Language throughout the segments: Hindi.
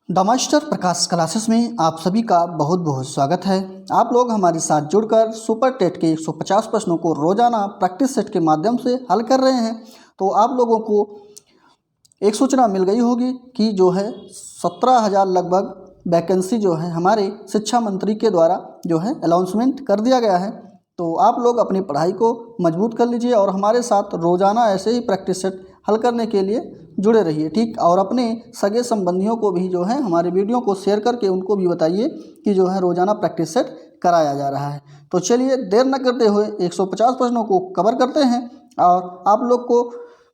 द मास्टर प्रकाश क्लासेस में आप सभी का बहुत बहुत स्वागत है। आप लोग हमारे साथ जुड़कर सुपर टेट के 150 प्रश्नों को रोजाना प्रैक्टिस सेट के माध्यम से हल कर रहे हैं। तो आप लोगों को एक सूचना मिल गई होगी कि जो है 17,000 लगभग वैकेंसी जो है हमारे शिक्षा मंत्री के द्वारा जो है अनाउंसमेंट कर दिया गया है। तो आप लोग अपनी पढ़ाई को मजबूत कर लीजिए और हमारे साथ रोज़ाना ऐसे ही प्रैक्टिस सेट हल करने के लिए जुड़े रहिए, ठीक। और अपने सगे संबंधियों को भी जो है हमारे वीडियो को शेयर करके उनको भी बताइए कि जो है रोज़ाना प्रैक्टिस सेट कराया जा रहा है। तो चलिए देर न करते हुए 150 प्रश्नों को कवर करते हैं। और आप लोग को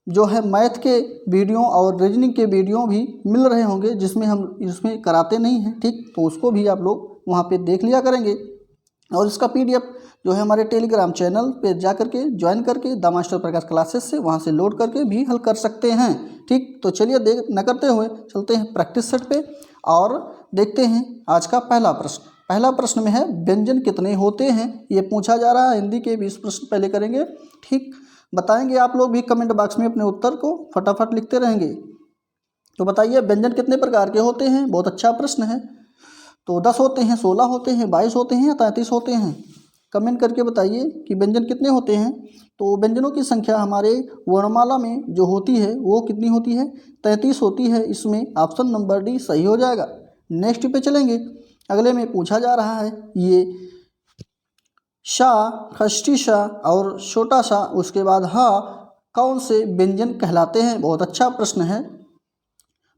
जो है मैथ के वीडियो और रीजनिंग के वीडियो भी मिल रहे होंगे जिसमें हम इसमें कराते नहीं हैं, ठीक। तो उसको भी आप लोग वहाँ पे देख लिया करेंगे और इसका PDF जो है हमारे टेलीग्राम चैनल पे जा करके ज्वाइन करके द मास्टर प्रकाश क्लासेस से वहाँ से लोड करके भी हल कर सकते हैं, ठीक। तो चलिए देर न करते हुए चलते हैं प्रैक्टिस सेट पे और देखते हैं आज का पहला प्रश्न। पहला प्रश्न में है व्यंजन कितने होते हैं, ये पूछा जा रहा है। हिंदी के 20 प्रश्न पहले करेंगे, ठीक। बताएंगे आप लोग भी कमेंट बॉक्स में अपने उत्तर को फटाफट लिखते रहेंगे। तो बताइए व्यंजन कितने प्रकार के होते हैं, बहुत अच्छा प्रश्न है। तो 10 होते हैं, 16 होते हैं, 22 होते हैं या 33 होते हैं, कमेंट करके बताइए कि व्यंजन कितने होते हैं। तो व्यंजनों की संख्या हमारे वर्णमाला में जो होती है वो कितनी होती है, 33 होती है। इसमें ऑप्शन नंबर डी सही हो जाएगा। नेक्स्ट पे चलेंगे। अगले में पूछा जा रहा है ये शा, खष्टी शा और छोटा सा उसके बाद हा कौन से व्यंजन कहलाते हैं, बहुत अच्छा प्रश्न है।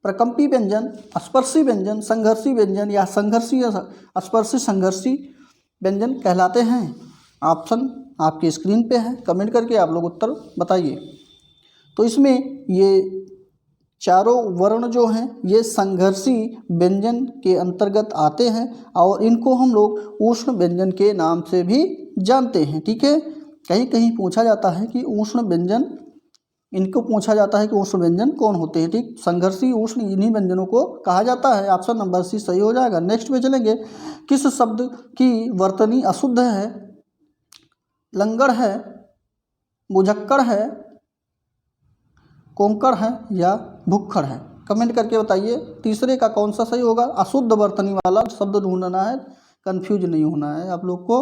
प्रकंपी व्यंजन, स्पर्शी व्यंजन, संघर्षी व्यंजन या संघर्षी स्पर्शी संघर्षी व्यंजन कहलाते हैं। ऑप्शन आपकी स्क्रीन पे है, कमेंट करके आप लोग उत्तर बताइए। तो इसमें ये चारों वर्ण जो हैं ये संघर्षी व्यंजन के अंतर्गत आते हैं और इनको हम लोग उष्ण व्यंजन के नाम से भी जानते हैं, ठीक है। कहीं कहीं पूछा जाता है कि उष्ण व्यंजन, इनको पूछा जाता है कि उष्ण व्यंजन कौन होते हैं, ठीक। संघर्षी उष्ण इन्हीं व्यंजनों को कहा जाता है। ऑप्शन नंबर सी सही हो जाएगा। नेक्स्ट पे चलेंगे। किस शब्द की वर्तनी अशुद्ध है, लंगड़ है, मुझक्कड़ है, कोंकण है या भुक्खड़ है, कमेंट करके बताइए। तीसरे का कौन सा सही होगा। अशुद्ध वर्तनी वाला शब्द ढूंढना है, कंफ्यूज नहीं होना है आप लोग को।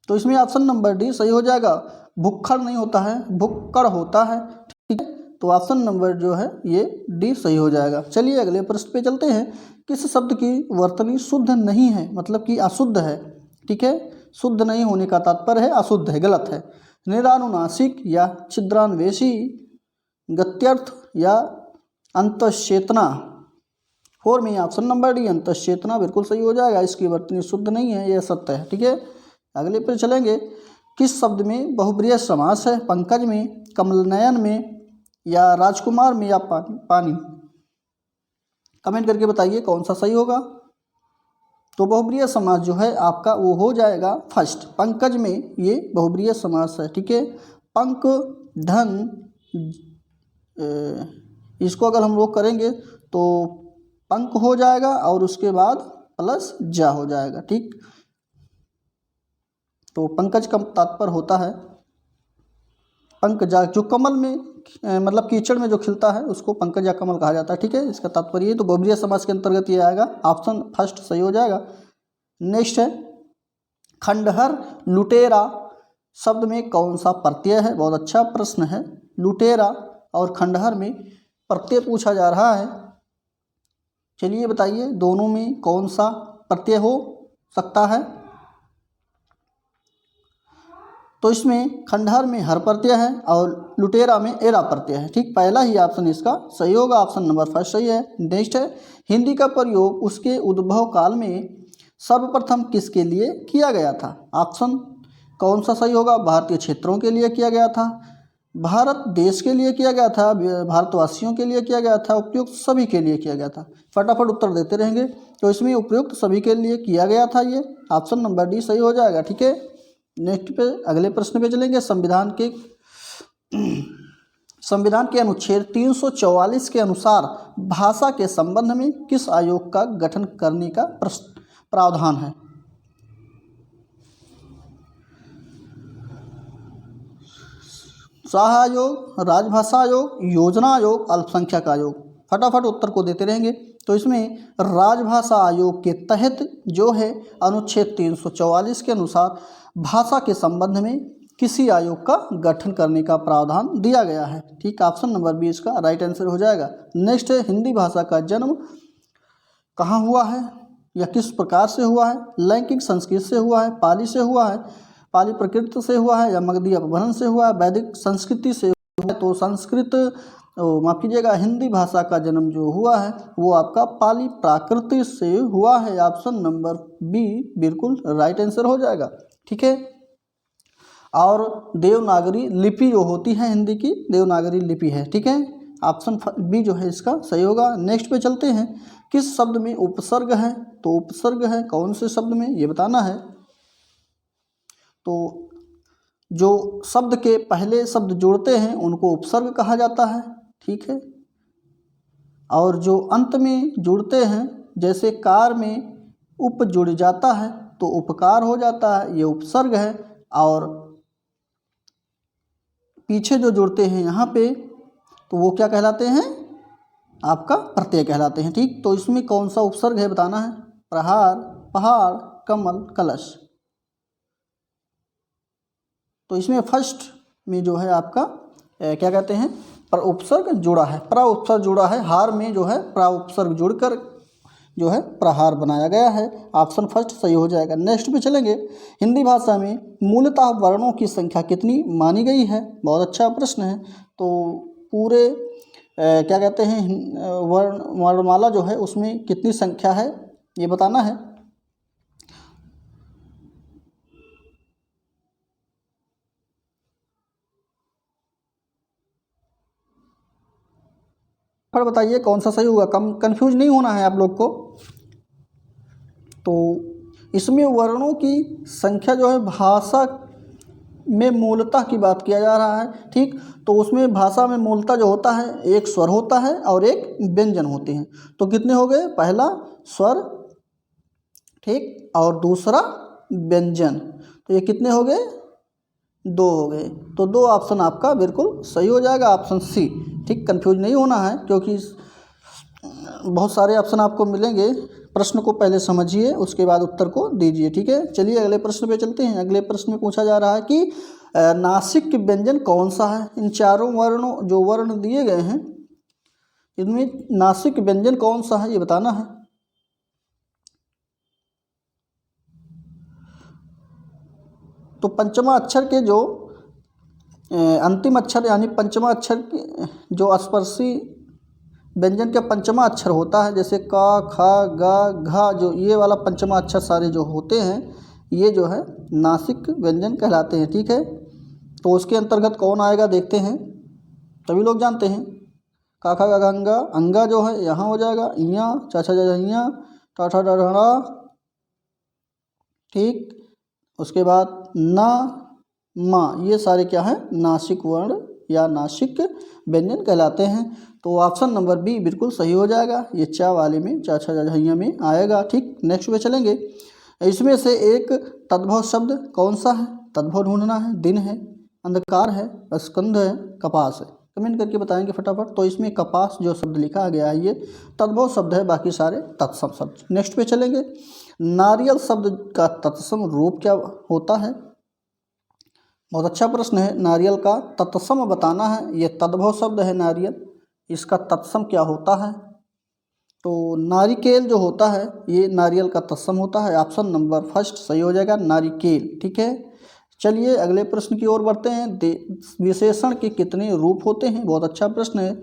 तो इसमें ऑप्शन नंबर डी सही हो जाएगा। भुक्खड़ नहीं होता है, भुक्कड़ होता है, ठीक है। तो ऑप्शन नंबर जो है ये डी सही हो जाएगा। चलिए अगले प्रश्न पे चलते हैं। किस शब्द की वर्तनी शुद्ध नहीं है, मतलब कि अशुद्ध है, ठीक है। शुद्ध नहीं होने का तात्पर्य है अशुद्ध है, गलत है। निरानुनासिक या छिद्रान्वेषी, गत्यर्थ या अंतश्चेतना। 4 में ऑप्शन नंबर डी अंतश्चेतना बिल्कुल सही हो जाएगा। इसकी वर्तनी शुद्ध नहीं है, यह सत्य है, ठीक है। अगले पर चलेंगे। किस शब्द में बहुब्रीहि समास है, पंकज में, कमलनयन में या राजकुमार में या पानी, कमेंट करके बताइए कौन सा सही होगा। तो बहुब्रीहि समास जो है आपका वो हो जाएगा फर्स्ट, पंकज में ये बहुब्रीहि समास है, ठीक है। पंक धन, इसको अगर हम लोग करेंगे तो पंक हो जाएगा और उसके बाद प्लस जा हो जाएगा, ठीक। तो पंकज का तात्पर्य होता है पंकजा, जो कमल में मतलब कीचड़ में जो खिलता है उसको पंकज या कमल कहा जाता है, ठीक है। इसका तात्पर्य ये, तो बहुब्रीहि समास के अंतर्गत ये आएगा। ऑप्शन फर्स्ट सही हो जाएगा। नेक्स्ट है खंडहर, लुटेरा शब्द में कौन सा प्रत्यय है, बहुत अच्छा प्रश्न है। लुटेरा और खंडहर में प्रत्यय पूछा जा रहा है। चलिए बताइए दोनों में कौन सा प्रत्यय हो सकता है। तो इसमें खंडहर में हर प्रत्यय है और लुटेरा में एरा प्रत्यय है, ठीक। पहला ही ऑप्शन इसका सही होगा, ऑप्शन नंबर फर्स्ट सही है। नेक्स्ट है हिंदी का प्रयोग उसके उद्भव काल में सर्वप्रथम किसके लिए किया गया था। ऑप्शन कौन सा सही होगा। भारतीय क्षेत्रों के लिए किया गया था, भारत देश के लिए किया गया था, भारतवासियों के लिए किया गया था, उपयुक्त सभी के लिए किया गया था। फटाफट उत्तर देते रहेंगे। तो इसमें उपयुक्त सभी के लिए किया गया था, ये ऑप्शन नंबर डी सही हो जाएगा, ठीक है। नेक्स्ट पे अगले प्रश्न पे चलेंगे। संविधान के अनुच्छेद 344 के अनुसार भाषा के संबंध में किस आयोग का गठन करने का प्रावधान है। शाह आयोग, राजभाषा आयोग, योजना आयोग, अल्पसंख्यक आयोग, फटाफट उत्तर को देते रहेंगे। तो इसमें राजभाषा आयोग के तहत जो है अनुच्छेद 344 के अनुसार भाषा के संबंध में किसी आयोग का गठन करने का प्रावधान दिया गया है। ठीक, ऑप्शन नंबर बी इसका राइट आंसर हो जाएगा। नेक्स्ट है, हिंदी भाषा का जन्म कहाँ हुआ है या किस प्रकार से हुआ है? लैंगिक संस्कृत से हुआ है, पाली से हुआ है, पाली प्राकृत से हुआ है, या मगधी अपभ्रंश से हुआ है, वैदिक संस्कृति से हुआ है? तो संस्कृत, माफ कीजिएगा, हिंदी भाषा का जन्म जो हुआ है वो आपका पाली प्राकृत से हुआ है। ऑप्शन नंबर बी बिल्कुल राइट आंसर हो जाएगा। ठीक है, और देवनागरी लिपि जो होती है हिंदी की, देवनागरी लिपि है। ठीक है, ऑप्शन बी जो है इसका सही होगा। नेक्स्ट पे चलते हैं, किस शब्द में उपसर्ग है? तो उपसर्ग है कौन से शब्द में, ये बताना है। तो जो शब्द के पहले शब्द जुड़ते हैं उनको उपसर्ग कहा जाता है। ठीक है, और जो अंत में जुड़ते हैं, जैसे कार में उप जुड़ जाता है तो उपकार हो जाता है, ये उपसर्ग है। और पीछे जो जुड़ते हैं यहाँ पे तो वो क्या कहलाते हैं? आपका प्रत्यय कहलाते हैं। ठीक, तो इसमें कौन सा उपसर्ग है बताना है। प्रहार, पहाड़, कमल, कलश। तो इसमें फर्स्ट में जो है आपका क्या कहते हैं, पर उपसर्ग जुड़ा है, प्र उपसर्ग जुड़ा है। हार में जो है प्र उपसर्ग जुड़कर जो है प्रहार बनाया गया है। ऑप्शन फर्स्ट सही हो जाएगा। नेक्स्ट पे चलेंगे, हिंदी भाषा में मूलतः वर्णों की संख्या कितनी मानी गई है? बहुत अच्छा प्रश्न है। तो पूरे क्या कहते हैं वर्णमाला जो है उसमें कितनी संख्या है ये बताना है। पर बताइए कौन सा सही होगा, कम कंफ्यूज नहीं होना है आप लोग को। तो इसमें वर्णों की संख्या जो है भाषा में मूलतः की बात किया जा रहा है। ठीक, तो उसमें भाषा में मूलतः जो होता है एक स्वर होता है और एक व्यंजन होते हैं। तो कितने हो गए? पहला स्वर, ठीक, और दूसरा व्यंजन। तो ये कितने हो गए? 2 हो गए। तो 2 ऑप्शन आपका बिल्कुल सही हो जाएगा, ऑप्शन सी। ठीक, कंफ्यूज नहीं होना है क्योंकि बहुत सारे ऑप्शन आपको मिलेंगे। प्रश्न को पहले समझिए उसके बाद उत्तर को दीजिए। ठीक है, चलिए अगले प्रश्न पे चलते हैं। अगले प्रश्न में पूछा जा रहा है कि नासिक व्यंजन कौन सा है? इन चारों वर्णों जो वर्ण दिए गए हैं इनमें नासिक व्यंजन कौन सा है ये बताना है। तो पंचमा अक्षर के जो अंतिम अक्षर यानी पंचमा अक्षर के जो स्पर्शी व्यंजन का पंचमा अक्षर होता है, जैसे क, ख, ग, घ, जो ये वाला पंचमा अक्षर सारे जो होते हैं ये जो है नासिक व्यंजन कहलाते हैं। ठीक है, तो उसके अंतर्गत कौन आएगा देखते हैं। सभी लोग जानते हैं का, खा, गा, अंगा, अंगा जो है यहाँ हो जाएगा, इया, चाचा जा इया, टाठा डढ़ा। ठीक, उसके बाद ना, माँ, ये सारे क्या है? नासिक वर्ण या नासिक व्यंजन कहलाते हैं। तो ऑप्शन नंबर बी बिल्कुल सही हो जाएगा, ये चा वाले में, चाचा जहिया में आएगा। ठीक, नेक्स्ट पे चलेंगे। इसमें से एक तद्भव शब्द कौन सा है? तद्भव ढूंढना है। दिन है, अंधकार है, स्कंध है, कपास है। कमेंट करके बताएंगे फटाफट। तो इसमें कपास जो शब्द लिखा गया है ये तद्भव शब्द है, बाकी सारे तत्सम शब्द। नेक्स्ट पे चलेंगे, नारियल शब्द का तत्सम रूप क्या होता है? बहुत अच्छा प्रश्न है। नारियल का तत्सम बताना है। ये तद्भव शब्द है नारियल, इसका तत्सम क्या होता है? तो नारिकेल जो होता है ये नारियल का तत्सम होता है। ऑप्शन नंबर फर्स्ट सही हो जाएगा, नारिकेल। ठीक है, चलिए अगले प्रश्न की ओर बढ़ते हैं। विशेषण के कितने रूप होते हैं? बहुत अच्छा प्रश्न है।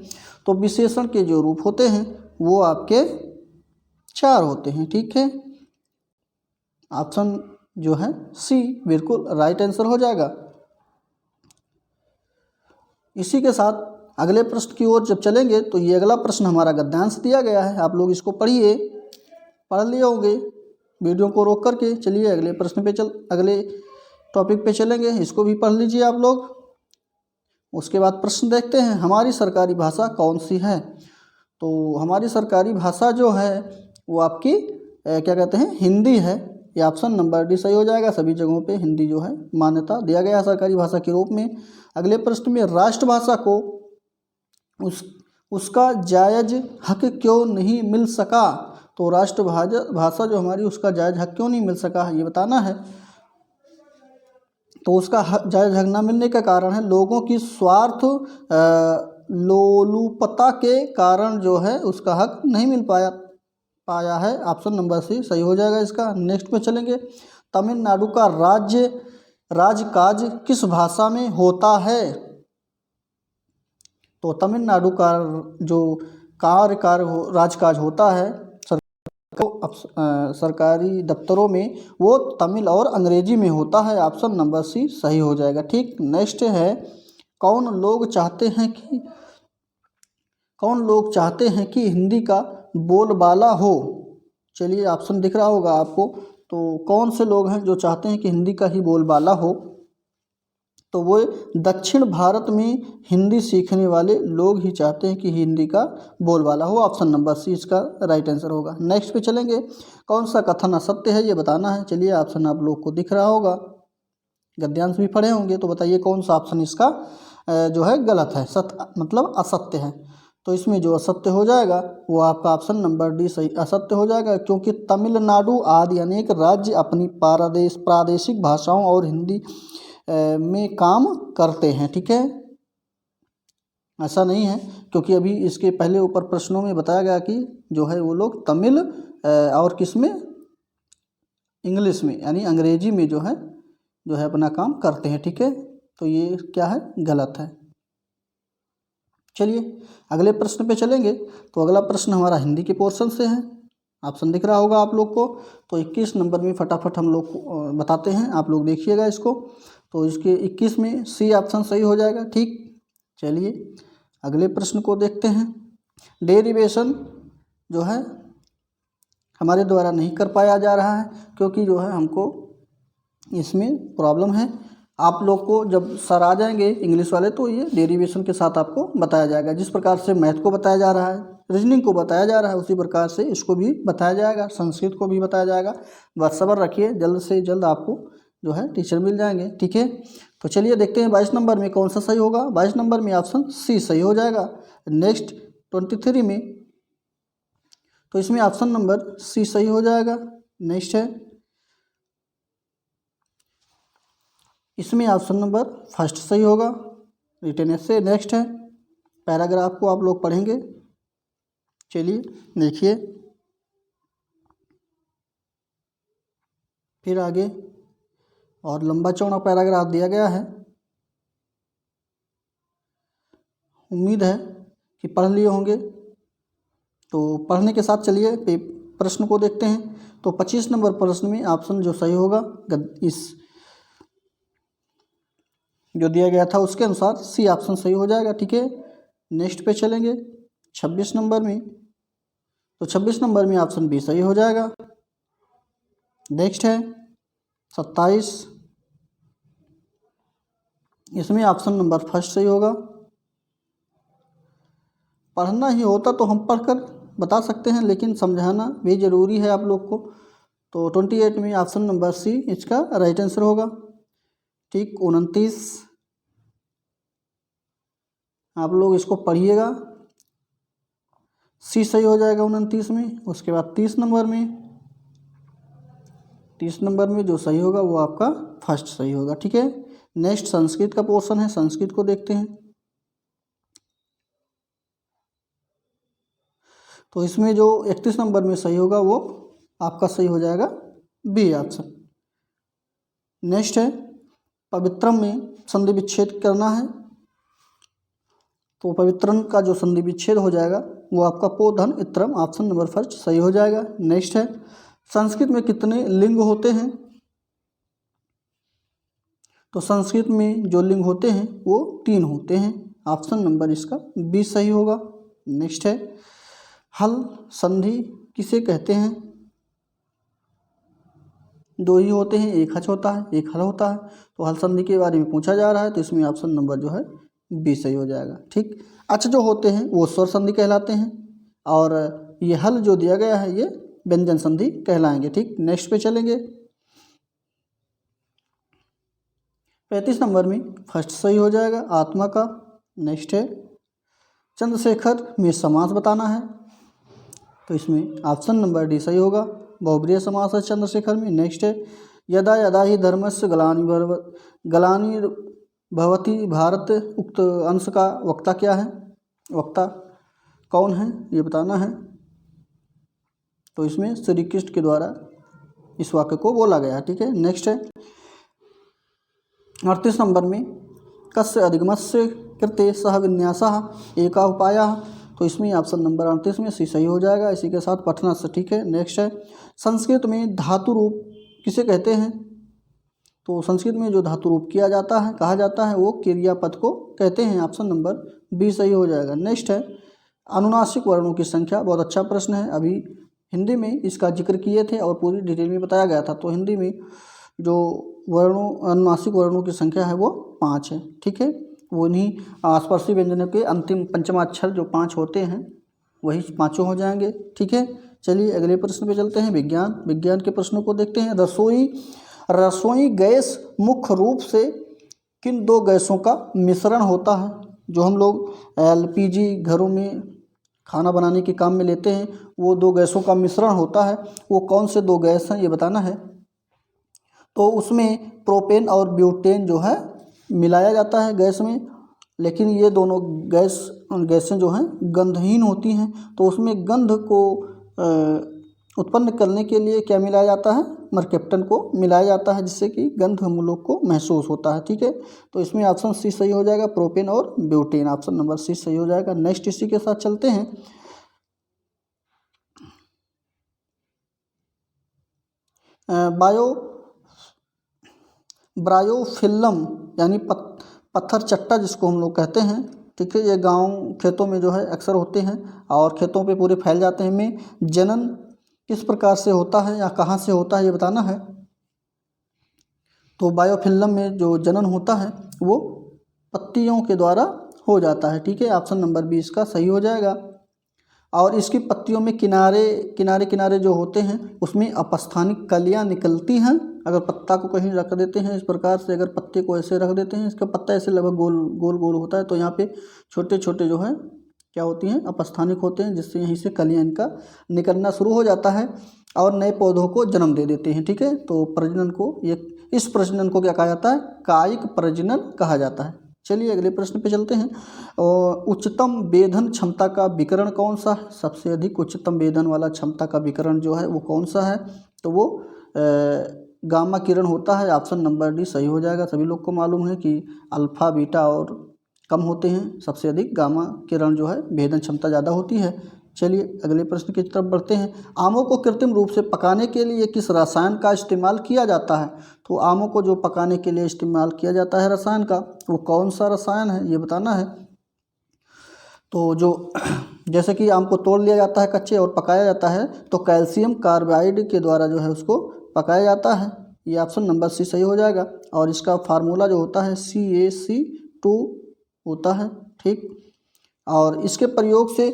तो विशेषण के जो रूप होते हैं वो आपके 4 होते हैं। ठीक है, ऑप्शन जो है सी बिल्कुल राइट आंसर हो जाएगा। इसी के साथ अगले प्रश्न की ओर जब चलेंगे तो ये अगला प्रश्न हमारा गद्यांश दिया गया है, आप लोग इसको पढ़िए, पढ़ लिए होंगे वीडियो को रोक करके। चलिए अगले प्रश्न पे अगले टॉपिक पे चलेंगे, इसको भी पढ़ लीजिए आप लोग। उसके बाद प्रश्न देखते हैं, हमारी सरकारी भाषा कौन सी है? तो हमारी सरकारी भाषा जो है वो आपकी क्या कहते हैं, हिंदी है। ये ऑप्शन नंबर डी सही हो जाएगा। सभी जगहों पे हिंदी जो है मान्यता दिया गया है सरकारी भाषा के रूप में। अगले प्रश्न में राष्ट्रभाषा को उसका जायज़ हक क्यों नहीं मिल सका। तो भाषा जो हमारी उसका जायज़ हक क्यों नहीं मिल सका ये बताना है। तो उसका जायज़ हक ना मिलने का कारण है लोगों की स्वार्थ लोलुपता के कारण जो है उसका हक नहीं मिल पाया है। ऑप्शन नंबर सी सही हो जाएगा इसका। नेक्स्ट पे चलेंगे। तमिलनाडु का राजकाज किस भाषा में होता है। तो तमिलनाडु का जो राजकाज होता है सरकारी दफ्तरों में वो तमिल और अंग्रेजी में होता है। ऑप्शन नंबर सी सही हो जाएगा। ठीक, नेक्स्ट है कौन लोग चाहते हैं कि हिंदी का बोलबाला हो। चलिए ऑप्शन दिख रहा होगा आपको। तो कौन से लोग हैं जो चाहते हैं कि हिंदी का ही बोलबाला हो। तो वो दक्षिण भारत में हिंदी सीखने वाले लोग ही चाहते हैं कि हिंदी का बोलबाला हो। ऑप्शन नंबर सी इसका राइट आंसर होगा। नेक्स्ट पे चलेंगे। कौन सा कथन असत्य है ये बताना है। चलिए ऑप्शन आप लोग को दिख रहा होगा, गद्यांश भी पढ़े होंगे। तो बताइए कौन सा ऑप्शन इसका जो है गलत है, मतलब असत्य है। तो इसमें जो असत्य हो जाएगा वो आपका ऑप्शन नंबर डी सही असत्य हो जाएगा, क्योंकि तमिलनाडु आदि अनेक राज्य अपनी प्रादेशिक भाषाओं और हिंदी में काम करते हैं। ठीक है, ऐसा नहीं है, क्योंकि अभी इसके पहले ऊपर प्रश्नों में बताया गया कि जो है वो लोग तमिल और किस में, इंग्लिश में यानी अंग्रेजी में जो है अपना काम करते हैं। ठीक है, तो ये क्या है, गलत है। चलिए अगले प्रश्न पे चलेंगे। तो अगला प्रश्न हमारा हिंदी के पोर्शन से है। ऑप्शन दिख रहा होगा आप लोग को। तो 21 नंबर में फटाफट हम लोग बताते हैं, आप लोग देखिएगा इसको। तो इसके 21 में सी ऑप्शन सही हो जाएगा। ठीक, चलिए अगले प्रश्न को देखते हैं। डेरिवेशन जो है हमारे द्वारा नहीं कर पाया जा रहा है, क्योंकि जो है हमको इसमें प्रॉब्लम है। आप लोग को जब सर आ जाएंगे इंग्लिश वाले तो ये डेरिवेशन के साथ आपको बताया जाएगा। जिस प्रकार से मैथ को बताया जा रहा है, रीजनिंग को बताया जा रहा है, उसी प्रकार से इसको भी बताया जाएगा, संस्कृत को भी बताया जाएगा। बस सब्र रखिए, जल्द से जल्द आपको जो है टीचर मिल जाएंगे। ठीक है, तो चलिए देखते हैं 22 नंबर में कौन सा सही होगा। 22 नंबर में ऑप्शन सी सही हो जाएगा। नेक्स्ट 23 में, तो इसमें ऑप्शन नंबर सी सही हो जाएगा। नेक्स्ट है इसमें ऑप्शन नंबर फर्स्ट सही होगा, रिटन से। नेक्स्ट है पैराग्राफ को आप लोग पढ़ेंगे। चलिए देखिए, फिर आगे और लंबा चौड़ा पैराग्राफ दिया गया है। उम्मीद है कि पढ़ लिए होंगे। तो पढ़ने के साथ चलिए प्रश्न को देखते हैं। तो 25 नंबर प्रश्न में ऑप्शन जो सही होगा इस जो दिया गया था उसके अनुसार सी ऑप्शन सही हो जाएगा। ठीक है, नेक्स्ट पे चलेंगे 26 नंबर में। तो 26 नंबर में ऑप्शन बी सही हो जाएगा। नेक्स्ट है 27, इसमें ऑप्शन नंबर फर्स्ट सही होगा। पढ़ना ही होता तो हम पढ़कर बता सकते हैं, लेकिन समझाना भी ज़रूरी है आप लोग को। तो 28 में ऑप्शन नंबर सी इसका राइट आंसर होगा। ठीक, 29 आप लोग इसको पढ़िएगा, सी सही हो जाएगा 29 में। उसके बाद 30 नंबर में जो सही होगा वो आपका फर्स्ट सही होगा। ठीक है, नेक्स्ट संस्कृत का पोर्शन है, संस्कृत को देखते हैं। तो इसमें जो 31 नंबर में सही होगा वो आपका सही हो जाएगा बी ऑप्शन। नेक्स्ट है पवित्रम में संधि विच्छेद करना है। तो पवित्रम का जो संधि विच्छेद हो जाएगा वो आपका पो धन इत्रम, ऑप्शन नंबर फर्स्ट सही हो जाएगा। नेक्स्ट है संस्कृत में कितने लिंग होते हैं। तो संस्कृत में जो लिंग होते हैं वो 3 होते हैं, ऑप्शन नंबर इसका बी सही होगा। नेक्स्ट है हल संधि किसे कहते हैं। 2 ही होते हैं, एक हच होता है, एक हल होता है। तो हल संधि के बारे में पूछा जा रहा है, तो इसमें ऑप्शन नंबर जो है बी सही हो जाएगा। ठीक, अच्छा जो होते हैं वो स्वर संधि कहलाते हैं, और ये हल जो दिया गया है ये व्यंजन संधि कहलाएंगे। ठीक, नेक्स्ट पे चलेंगे। 35 नंबर में फर्स्ट सही हो जाएगा आत्मा का। नेक्स्ट है चंद्रशेखर में समास बताना है, तो इसमें ऑप्शन नंबर डी सही होगा। बहुब्रीहि समास है चंद्रशेखर में। नेक्स्ट है यदा यदा ही धर्मस्य ग्लानि भवति भारत, उक्त अंश का वक्ता क्या है, वक्ता कौन है ये बताना है। तो इसमें श्री कृष्ण के द्वारा इस वाक्य को बोला गया, ठीक है। नेक्स्ट है 38 नंबर में कस्य अधिगमस्य कृते सह विन्यासः एका उपायः, तो इसमें ऑप्शन नंबर 38 में सी सही हो जाएगा। इसी के साथ पठनस्य, ठीक है। नेक्स्ट है संस्कृत में धातु रूप किसे कहते हैं, तो संस्कृत में जो धातु रूप किया जाता है कहा जाता है वो क्रियापद को कहते हैं, ऑप्शन नंबर बी सही हो जाएगा। नेक्स्ट है अनुनासिक वर्णों की संख्या, बहुत अच्छा प्रश्न है। अभी हिंदी में इसका जिक्र किए थे और पूरी डिटेल में बताया गया था। तो हिंदी में जो अनुनासिक वर्णों की संख्या है वो 5 है, ठीक है। वो उन्हीं आसपासी व्यंजनों के अंतिम पंचमाक्षर जो 5 होते हैं वही पाँचों हो जाएंगे, ठीक है। चलिए अगले प्रश्न पे चलते हैं। विज्ञान के प्रश्नों को देखते हैं। रसोई गैस मुख्य रूप से किन दो गैसों का मिश्रण होता है, जो हम लोग एलपीजी घरों में खाना बनाने के काम में लेते हैं, वो दो गैसों का मिश्रण होता है। वो कौन से दो गैस हैं ये बताना है। तो उसमें प्रोपेन और ब्यूटेन जो है मिलाया जाता है गैस में, लेकिन ये दोनों गैसें जो हैं गंधहीन होती हैं। तो उसमें गंध को उत्पन्न करने के लिए क्या मिलाया जाता है, मरकेप्टन को मिलाया जाता है, जिससे कि गंध हम लोग को महसूस होता है, ठीक है। तो इसमें ऑप्शन सी सही हो जाएगा, प्रोपेन और ब्यूटेन, ऑप्शन नंबर सी सही हो जाएगा। नेक्स्ट इसी के साथ चलते हैं। ब्रायोफिल्म यानी पत्थर चट्टा जिसको हम लोग कहते हैं, ठीक है। ये गांव खेतों में जो है अक्सर होते हैं और खेतों पे पूरे फैल जाते हैं। में जनन किस प्रकार से होता है या कहाँ से होता है ये बताना है। तो बायोफिल्म में जो जनन होता है वो पत्तियों के द्वारा हो जाता है, ठीक है। ऑप्शन नंबर 20 का सही हो जाएगा। और इसकी पत्तियों में किनारे जो होते हैं उसमें अपस्थानिक कलियां निकलती हैं। अगर पत्ता को कहीं रख देते हैं इस प्रकार से, अगर पत्ते को ऐसे रख देते हैं, इसका पत्ता ऐसे लगभग गोल गोल होता है, तो यहाँ पे छोटे छोटे जो है क्या होती हैं, अपस्थानिक होते हैं, जिससे यहीं से कलियां इनका निकलना शुरू हो जाता है और नए पौधों को जन्म दे देते हैं, ठीक है। तो प्रजनन को इस प्रजनन को क्या कहा जाता है, कायिक प्रजनन कहा जाता है। चलिए अगले प्रश्न पे चलते हैं। उच्चतम वेधन क्षमता का विकिरण कौन सा है, सबसे अधिक उच्चतम वेधन वाला क्षमता का विकिरण जो है वो कौन सा है, तो वो गामा किरण होता है, ऑप्शन नंबर डी सही हो जाएगा। सभी लोग को मालूम है कि अल्फा बीटा और कम होते हैं, सबसे अधिक गामा किरण जो है भेदन क्षमता ज़्यादा होती है। चलिए अगले प्रश्न की तरफ बढ़ते हैं। आमों को कृत्रिम रूप से पकाने के लिए किस रसायन का इस्तेमाल किया जाता है, तो आमों को जो पकाने के लिए इस्तेमाल किया जाता है रसायन का, वो कौन सा रसायन है ये बताना है। तो जो जैसे कि आम को तोड़ लिया जाता है कच्चे और पकाया जाता है, तो कैल्शियम कार्बाइड के द्वारा जो है उसको पकाया जाता है, ये ऑप्शन नंबर सी सही हो जाएगा। और इसका फार्मूला जो होता है CaC2 होता है, ठीक। और इसके प्रयोग से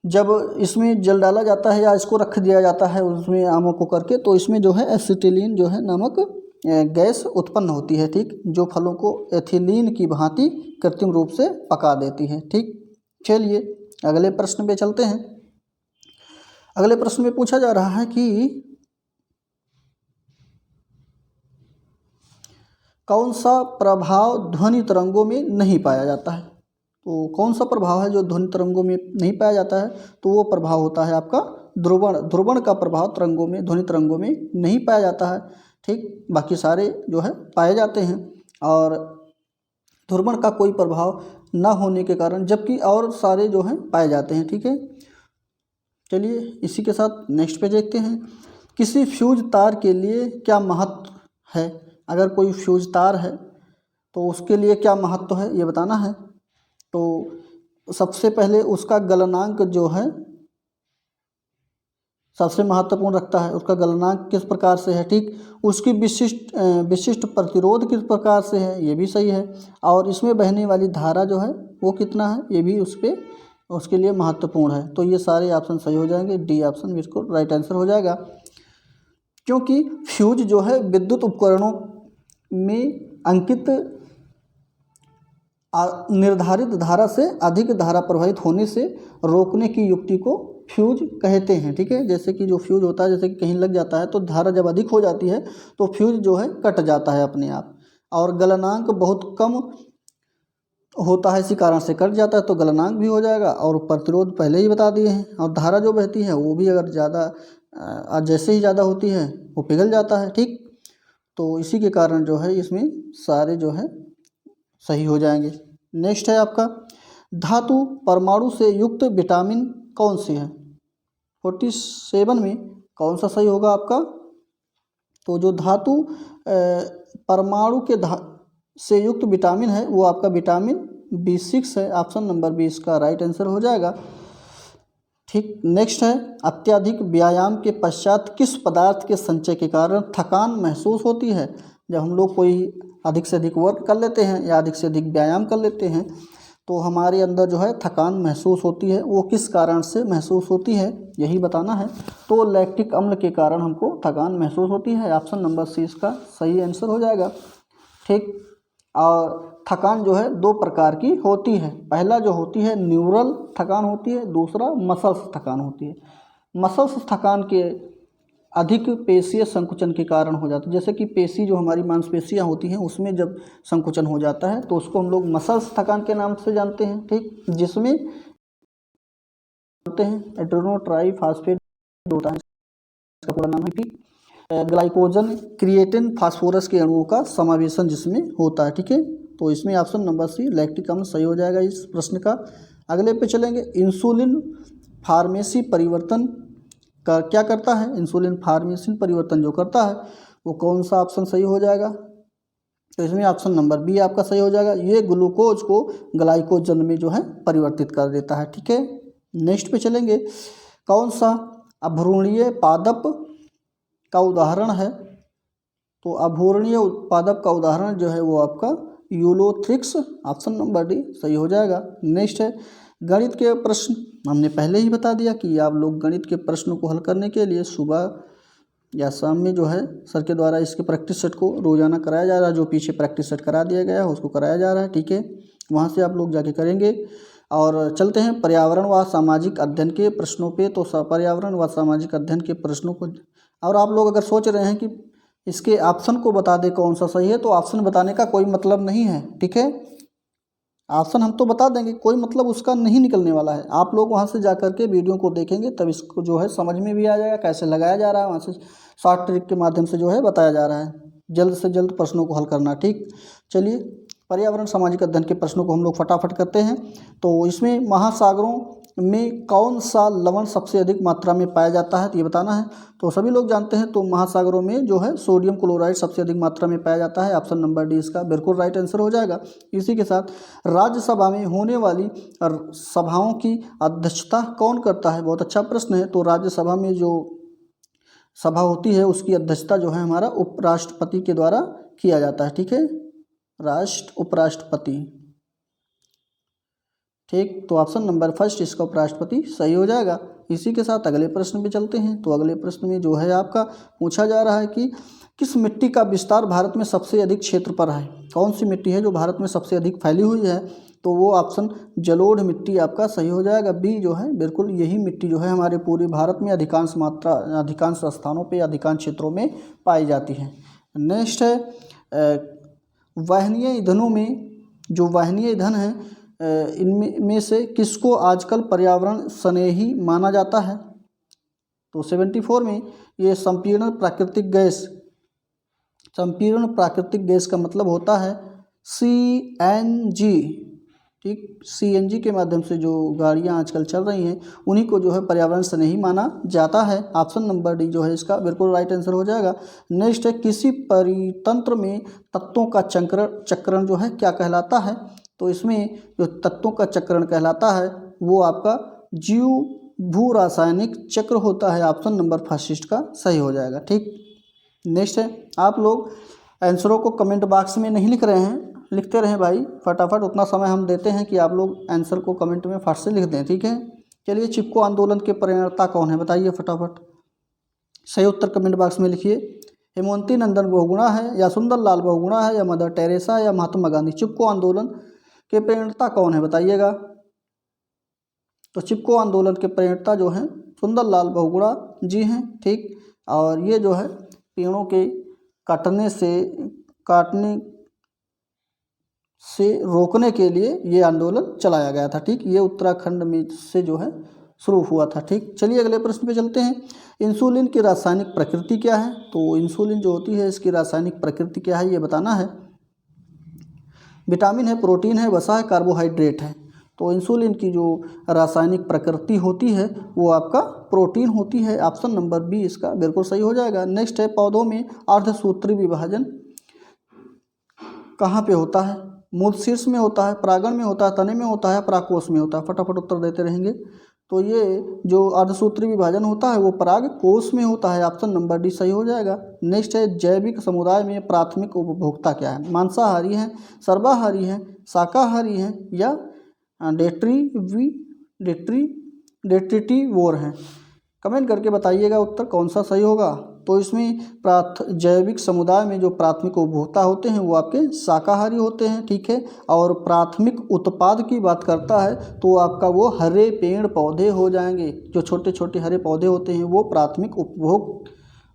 जब इसमें जल डाला जाता है या इसको रख दिया जाता है उसमें आमों को करके, तो इसमें जो है एसिटिलीन जो है नामक गैस उत्पन्न होती है, ठीक, जो फलों को एथिलीन की भांति कृत्रिम रूप से पका देती है, ठीक। चलिए अगले प्रश्न पे चलते हैं। अगले प्रश्न में पूछा जा रहा है कि कौन सा प्रभाव ध्वनि तरंगों में नहीं पाया जाता है, तो कौन सा प्रभाव है जो ध्वनि तरंगों में नहीं पाया जाता है, तो वो प्रभाव होता है आपका ध्रुवण का प्रभाव ध्वनि तरंगों में नहीं पाया जाता है, ठीक। बाकी सारे जो है पाए जाते हैं और ध्रुवण का कोई प्रभाव ना होने के कारण जबकि और सारे जो हैं पाए जाते हैं, ठीक है। चलिए इसी के साथ नेक्स्ट पे देखते हैं। किसी फ्यूज तार के लिए क्या महत्व है, अगर कोई फ्यूज तार है तो उसके लिए क्या महत्व है ये बताना है। तो सबसे पहले उसका गलनांक जो है सबसे महत्वपूर्ण रखता है, उसका गलनांक किस प्रकार से है, ठीक। उसकी विशिष्ट प्रतिरोध किस प्रकार से है, ये भी सही है। और इसमें बहने वाली धारा जो है वो कितना है, ये भी उसके लिए महत्वपूर्ण है। तो ये सारे ऑप्शन सही हो जाएंगे, डी ऑप्शन बिल्कुल राइट आंसर हो जाएगा। क्योंकि फ्यूज जो है विद्युत उपकरणों में अंकित निर्धारित धारा से अधिक धारा प्रवाहित होने से रोकने की युक्ति को फ्यूज कहते हैं। ठीक है, जैसे कि जो फ्यूज होता है, जैसे कि कहीं लग जाता है तो धारा जब अधिक हो जाती है तो फ्यूज जो है कट जाता है अपने आप, और गलनांक बहुत कम होता है इसी कारण से कट जाता है, तो गलनांक भी हो जाएगा। और प्रतिरोध पहले ही बता दिए हैं, और धारा जो बहती है वो भी अगर ज़्यादा जैसे ही ज़्यादा होती है वो पिघल जाता है। ठीक, तो इसी के कारण जो है इसमें सारे जो है सही हो जाएंगे। नेक्स्ट है आपका, धातु परमाणु से युक्त विटामिन कौन सी है? 47 में कौन सा सही होगा आपका? तो जो धातु परमाणु के से युक्त विटामिन है वो आपका विटामिन B6 है। ऑप्शन नंबर 20 का राइट आंसर हो जाएगा। ठीक, नेक्स्ट है, अत्यधिक व्यायाम के पश्चात किस पदार्थ के संचय के कारण थकान महसूस होती है? जब हम लोग कोई अधिक से अधिक वर्क कर लेते हैं या अधिक से अधिक व्यायाम कर लेते हैं तो हमारे अंदर जो है थकान महसूस होती है, वो किस कारण से महसूस होती है यही बताना है। तो लैक्टिक अम्ल के कारण हमको थकान महसूस होती है। ऑप्शन नंबर सी इसका सही आंसर हो जाएगा। ठीक, और थकान जो है दो प्रकार की होती है। पहला जो होती है न्यूरल थकान होती है, दूसरा मसल्स थकान होती है। मसल्स थकान के अधिक पेशीय संकुचन के कारण हो जाता है। जैसे कि पेशी जो हमारी मांसपेशियां होती हैं उसमें जब संकुचन हो जाता है तो उसको हम लोग मसल्स थकान के नाम से जानते हैं। ठीक, जिसमें जानते हैं एड्रेनोट्राइफास्फेट होता है, इसका पूरा नाम है। ठीक, ग्लाइकोजन क्रिएटिन फास्फोरस के अणुओं का समावेशन जिसमें होता है। ठीक है, तो इसमें ऑप्शन नंबर सी लैक्टिक अम्ल सही हो जाएगा इस प्रश्न का। अगले पे चलेंगे, इंसुलिन फार्मेसी परिवर्तन का क्या करता है? इंसुलिन फार्मेसी परिवर्तन जो करता है वो कौन सा ऑप्शन सही हो जाएगा? तो इसमें ऑप्शन नंबर बी आपका सही हो जाएगा। ये ग्लूकोज को ग्लाइकोजन में जो है परिवर्तित कर देता है। ठीक है, नेक्स्ट पे चलेंगे, कौन सा अभ्रूणीय पादप का उदाहरण है? तो अभ्रूणीय पादप का उदाहरण जो है वो आपका यूलोथ्रिक्स, ऑप्शन नंबर डी सही हो जाएगा। नेक्स्ट है, गणित के प्रश्न हमने पहले ही बता दिया कि आप लोग गणित के प्रश्नों को हल करने के लिए सुबह या शाम में जो है सर के द्वारा इसके प्रैक्टिस सेट को रोजाना कराया जा रहा है। जो पीछे प्रैक्टिस सेट करा दिया गया है उसको कराया जा रहा है। ठीक है, वहाँ से आप लोग जाके करेंगे। और चलते हैं पर्यावरण व सामाजिक अध्ययन के प्रश्नों पे। तो पर्यावरण व सामाजिक अध्ययन के प्रश्नों को, और आप लोग अगर सोच रहे हैं कि इसके ऑप्शन को बता दे कौन सा सही है, तो ऑप्शन बताने का कोई मतलब नहीं है। ठीक है, ऑप्शन हम तो बता देंगे, कोई मतलब उसका नहीं निकलने वाला है। आप लोग वहाँ से जा कर के वीडियो को देखेंगे तब इसको जो है समझ में भी आ जाएगा कैसे लगाया जा रहा है। वहाँ से शॉर्ट ट्रिक के माध्यम से जो है बताया जा रहा है। जल्द से जल्द प्रश्नों को हल करना। ठीक, चलिए पर्यावरण सामाजिक अध्ययन के प्रश्नों को हम लोग फटाफट करते हैं। तो इसमें महासागरों में कौन सा लवण सबसे अधिक मात्रा में पाया जाता है, तो ये बताना है। तो सभी लोग जानते हैं, तो महासागरों में जो है सोडियम क्लोराइड सबसे अधिक मात्रा में पाया जाता है। ऑप्शन नंबर डी इसका बिल्कुल राइट आंसर हो जाएगा। इसी के साथ राज्यसभा में होने वाली सभाओं की अध्यक्षता कौन करता है? बहुत अच्छा प्रश्न है। तो राज्यसभा में जो सभा होती है उसकी अध्यक्षता जो है हमारा उपराष्ट्रपति के द्वारा किया जाता है। ठीक है, उपराष्ट्रपति। ठीक, तो ऑप्शन नंबर फर्स्ट इसका उपराष्ट्रपति सही हो जाएगा। इसी के साथ अगले प्रश्न पे चलते हैं। तो अगले प्रश्न में जो है आपका पूछा जा रहा है कि किस मिट्टी का विस्तार भारत में सबसे अधिक क्षेत्र पर है? कौन सी मिट्टी है जो भारत में सबसे अधिक फैली हुई है? तो वो ऑप्शन जलोढ़ मिट्टी आपका सही हो जाएगा। बी जो है बिल्कुल यही मिट्टी जो है हमारे पूरे भारत में अधिकांश स्थानों पे अधिकांश क्षेत्रों में पाई जाती है। नेक्स्ट है, वाहनीय ईंधनों में जो वाहनीय ईंधन है इनमें से किसको आजकल पर्यावरण स्नेही माना जाता है? तो 74 में ये संपीड़न प्राकृतिक गैस का मतलब होता है CNG। ठीक, CNG के माध्यम से जो गाड़ियां आजकल चल रही हैं उन्हीं को जो है पर्यावरण स्नेही माना जाता है। ऑप्शन नंबर डी जो है इसका बिल्कुल राइट आंसर हो जाएगा। नेक्स्ट है, किसी परितंत्र में तत्वों का चक्रण जो है क्या कहलाता है? तो इसमें जो तत्वों का चक्रण कहलाता है वो आपका जीव भू रासायनिक चक्र होता है। ऑप्शन नंबर फर्स्ट का सही हो जाएगा। ठीक, नेक्स्ट है, आप लोग आंसरों को कमेंट बॉक्स में नहीं लिख रहे हैं, लिखते रहें भाई फटाफट। उतना समय हम देते हैं कि आप लोग आंसर को कमेंट में फट से लिख दें। ठीक है, चलिए चिपको आंदोलन के प्रणेता कौन है बताइए फटाफट। सही उत्तर कमेंट बॉक्स में लिखिए। हेमवती नंदन बहुगुणा है, या सुंदर लाल बहुगुणा है, या मदर टेरेसा, या महात्मा गांधी? चिपको आंदोलन के प्रणेता कौन है बताइएगा। तो चिपको आंदोलन के प्रणेता जो हैं सुंदरलाल बहुगुणा जी हैं, ठीक। और ये जो है पेड़ों के काटने से रोकने के लिए ये आंदोलन चलाया गया था, ठीक। ये उत्तराखंड में से जो है शुरू हुआ था, ठीक। चलिए अगले प्रश्न पे चलते हैं। इंसुलिन की रासायनिक प्रकृति क्या है। तो इंसुलिन जो होती है इसकी रासायनिक प्रकृति क्या है ये बताना है। विटामिन है, प्रोटीन है, वसा है, कार्बोहाइड्रेट है। तो इंसुलिन की जो रासायनिक प्रकृति होती है वो आपका प्रोटीन होती है। ऑप्शन नंबर बी इसका बिल्कुल सही हो जाएगा। नेक्स्ट है, पौधों में अर्धसूत्री विभाजन कहाँ पे होता है। मूल शीर्ष में होता है, परागण में होता है, तने में होता है, परागकोश में होता है। फटाफट उत्तर देते रहेंगे। तो ये जो अर्धसूत्री विभाजन होता है वो पराग कोश में होता है। ऑप्शन नंबर डी सही हो जाएगा। नेक्स्ट है, जैविक समुदाय में प्राथमिक उपभोक्ता क्या है। मांसाहारी हैं, सर्वाहारी हैं, शाकाहारी हैं या डेट्रीटिवोर हैं। कमेंट करके बताइएगा उत्तर कौन सा सही होगा। तो इसमें जैविक समुदाय में जो प्राथमिक उपभोक्ता होते हैं वो आपके शाकाहारी होते हैं, ठीक है। और प्राथमिक उत्पाद की बात करता है तो आपका वो हरे पेड़ पौधे हो जाएंगे। जो छोटे छोटे हरे पौधे होते हैं वो प्राथमिक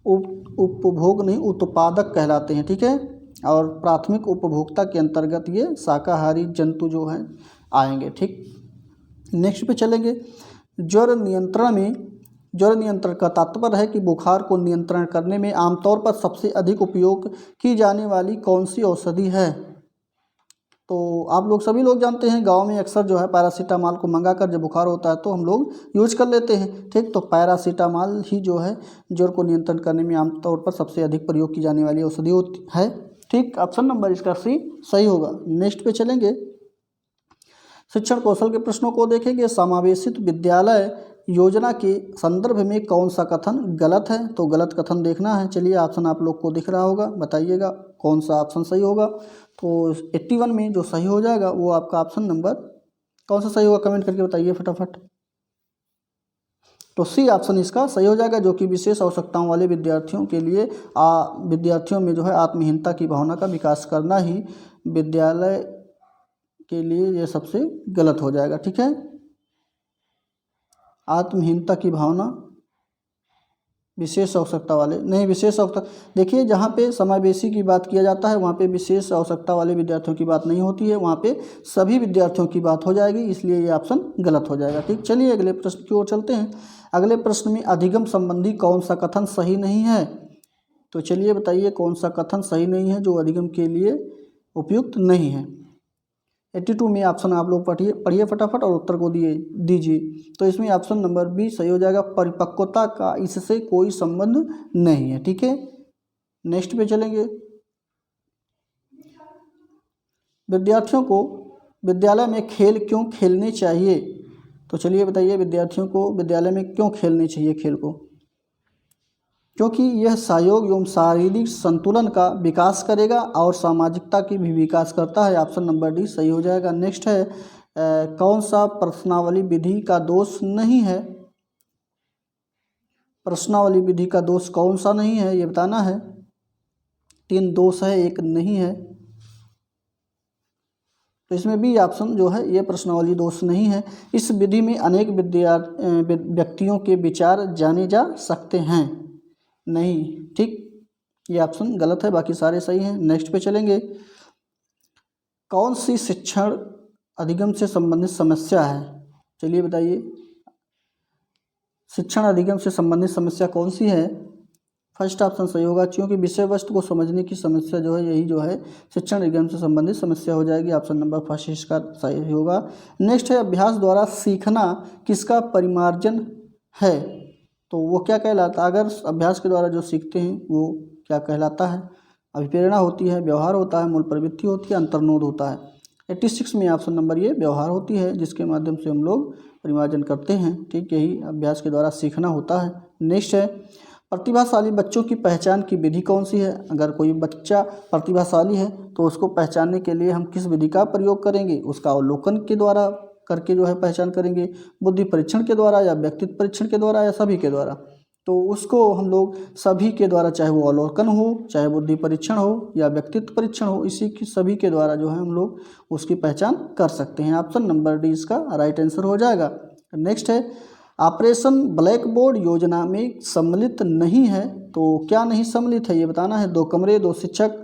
उपभोग नहीं उत्पादक कहलाते हैं, ठीक है। और प्राथमिक उपभोक्ता के अंतर्गत ये शाकाहारी जंतु जो हैं आएंगे, ठीक। नेक्स्ट पे चलेंगे। ज्वर नियंत्रण का तात्पर्य है कि बुखार को नियंत्रण करने में आमतौर पर सबसे अधिक उपयोग की जाने वाली कौन सी औषधि है। तो आप लोग सभी लोग जानते हैं गांव में अक्सर जो है पैरासीटामॉल को मंगाकर जब बुखार होता है तो हम लोग यूज कर लेते हैं, ठीक। तो पैरासीटामॉल ही जो है ज्वर को नियंत्रण करने में आमतौर पर सबसे अधिक प्रयोग की जाने वाली औषधि होती है, ठीक। ऑप्शन नंबर इसका सी सही होगा। नेक्स्ट पे चलेंगे। शिक्षण कौशल के प्रश्नों को देखेंगे। समावेशित विद्यालय योजना के संदर्भ में कौन सा कथन गलत है। तो गलत कथन देखना है। चलिए ऑप्शन आप लोग को दिख रहा होगा, बताइएगा कौन सा ऑप्शन सही होगा। तो 81 में जो सही हो जाएगा वो आपका ऑप्शन नंबर कौन सा सही होगा कमेंट करके बताइए फटाफट। तो सी ऑप्शन इसका सही हो जाएगा, जो कि विशेष आवश्यकताओं वाले विद्यार्थियों के लिए विद्यार्थियों में जो है आत्महीनता की भावना का विकास करना ही विद्यालय के लिए ये सबसे गलत हो जाएगा, ठीक है। आत्महीनता की भावना विशेष आवश्यकता वाले नहीं, विशेष आवश्यकता देखिए जहाँ पे समावेशी की बात किया जाता है वहाँ पे विशेष आवश्यकता वाले विद्यार्थियों की बात नहीं होती है, वहाँ पे सभी विद्यार्थियों की बात हो जाएगी, इसलिए ये ऑप्शन गलत हो जाएगा, ठीक। चलिए अगले प्रश्न की ओर चलते हैं। अगले प्रश्न में अधिगम संबंधी कौन सा कथन सही नहीं है। तो चलिए बताइए कौन सा कथन सही नहीं है जो अधिगम के लिए उपयुक्त नहीं है। 82 में ऑप्शन आप लोग पढ़िए फटाफट और उत्तर को दीजिए। तो इसमें ऑप्शन नंबर बी सही हो जाएगा। परिपक्वता का इससे कोई संबंध नहीं है, ठीक है। नेक्स्ट पे चलेंगे। विद्यार्थियों को विद्यालय में खेल क्यों खेलने चाहिए। तो चलिए बताइए विद्यार्थियों को विद्यालय में क्यों खेलने चाहिए खेल को। क्योंकि यह सहयोग एवं शारीरिक संतुलन का विकास करेगा और सामाजिकता की भी विकास करता है। ऑप्शन नंबर डी सही हो जाएगा। नेक्स्ट है, कौन सा प्रश्नावली विधि का दोष नहीं है। प्रश्नावली विधि का दोष कौन सा नहीं है ये बताना है। 3 दोष है, 1 नहीं है। तो इसमें बी ऑप्शन जो है ये प्रश्नावली दोष नहीं है। इस विधि में अनेक व्यक्तियों के विचार जाने जा सकते हैं, नहीं, ठीक। ये ऑप्शन गलत है, बाकी सारे सही हैं। नेक्स्ट पे चलेंगे। कौन सी शिक्षण अधिगम से संबंधित समस्या है। चलिए बताइए शिक्षण अधिगम से संबंधित समस्या कौन सी है। फर्स्ट ऑप्शन सही होगा, क्योंकि विषय वस्तु को समझने की समस्या जो है यही जो है शिक्षण अधिगम से संबंधित समस्या हो जाएगी। ऑप्शन नंबर फर्स्ट इसका सही होगा। नेक्स्ट है, अभ्यास द्वारा सीखना किसका परिमार्जन है। तो वो क्या कहलाता है, अगर अभ्यास के द्वारा जो सीखते हैं वो क्या कहलाता है। अभिप्रेरणा होती है, व्यवहार होता है, मूल प्रवृत्ति होती है, अंतर्नोद होता है। 86 में ऑप्शन नंबर ये व्यवहार होती है, जिसके माध्यम से हम लोग परिमार्जन करते हैं, ठीक। यही अभ्यास के द्वारा सीखना होता है। नेक्स्ट है, प्रतिभाशाली बच्चों की पहचान की विधि कौन सी है। अगर कोई बच्चा प्रतिभाशाली है तो उसको पहचानने के लिए हम किस विधि का प्रयोग करेंगे। उसका अवलोकन के द्वारा करके जो है पहचान करेंगे, बुद्धि परीक्षण के द्वारा या व्यक्तित्व परीक्षण के द्वारा या सभी के द्वारा। तो उसको हम लोग सभी के द्वारा, चाहे वो अवलोकन हो, चाहे बुद्धि परीक्षण हो या व्यक्तित्व परीक्षण हो, इसी की सभी के द्वारा जो है हम लोग उसकी पहचान कर सकते हैं। ऑप्शन नंबर डी इसका राइट आंसर हो जाएगा। नेक्स्ट है, ऑपरेशन ब्लैक बोर्ड योजना में सम्मिलित नहीं है, तो क्या नहीं सम्मिलित है ये बताना है। 2 कमरे, 2 शिक्षक,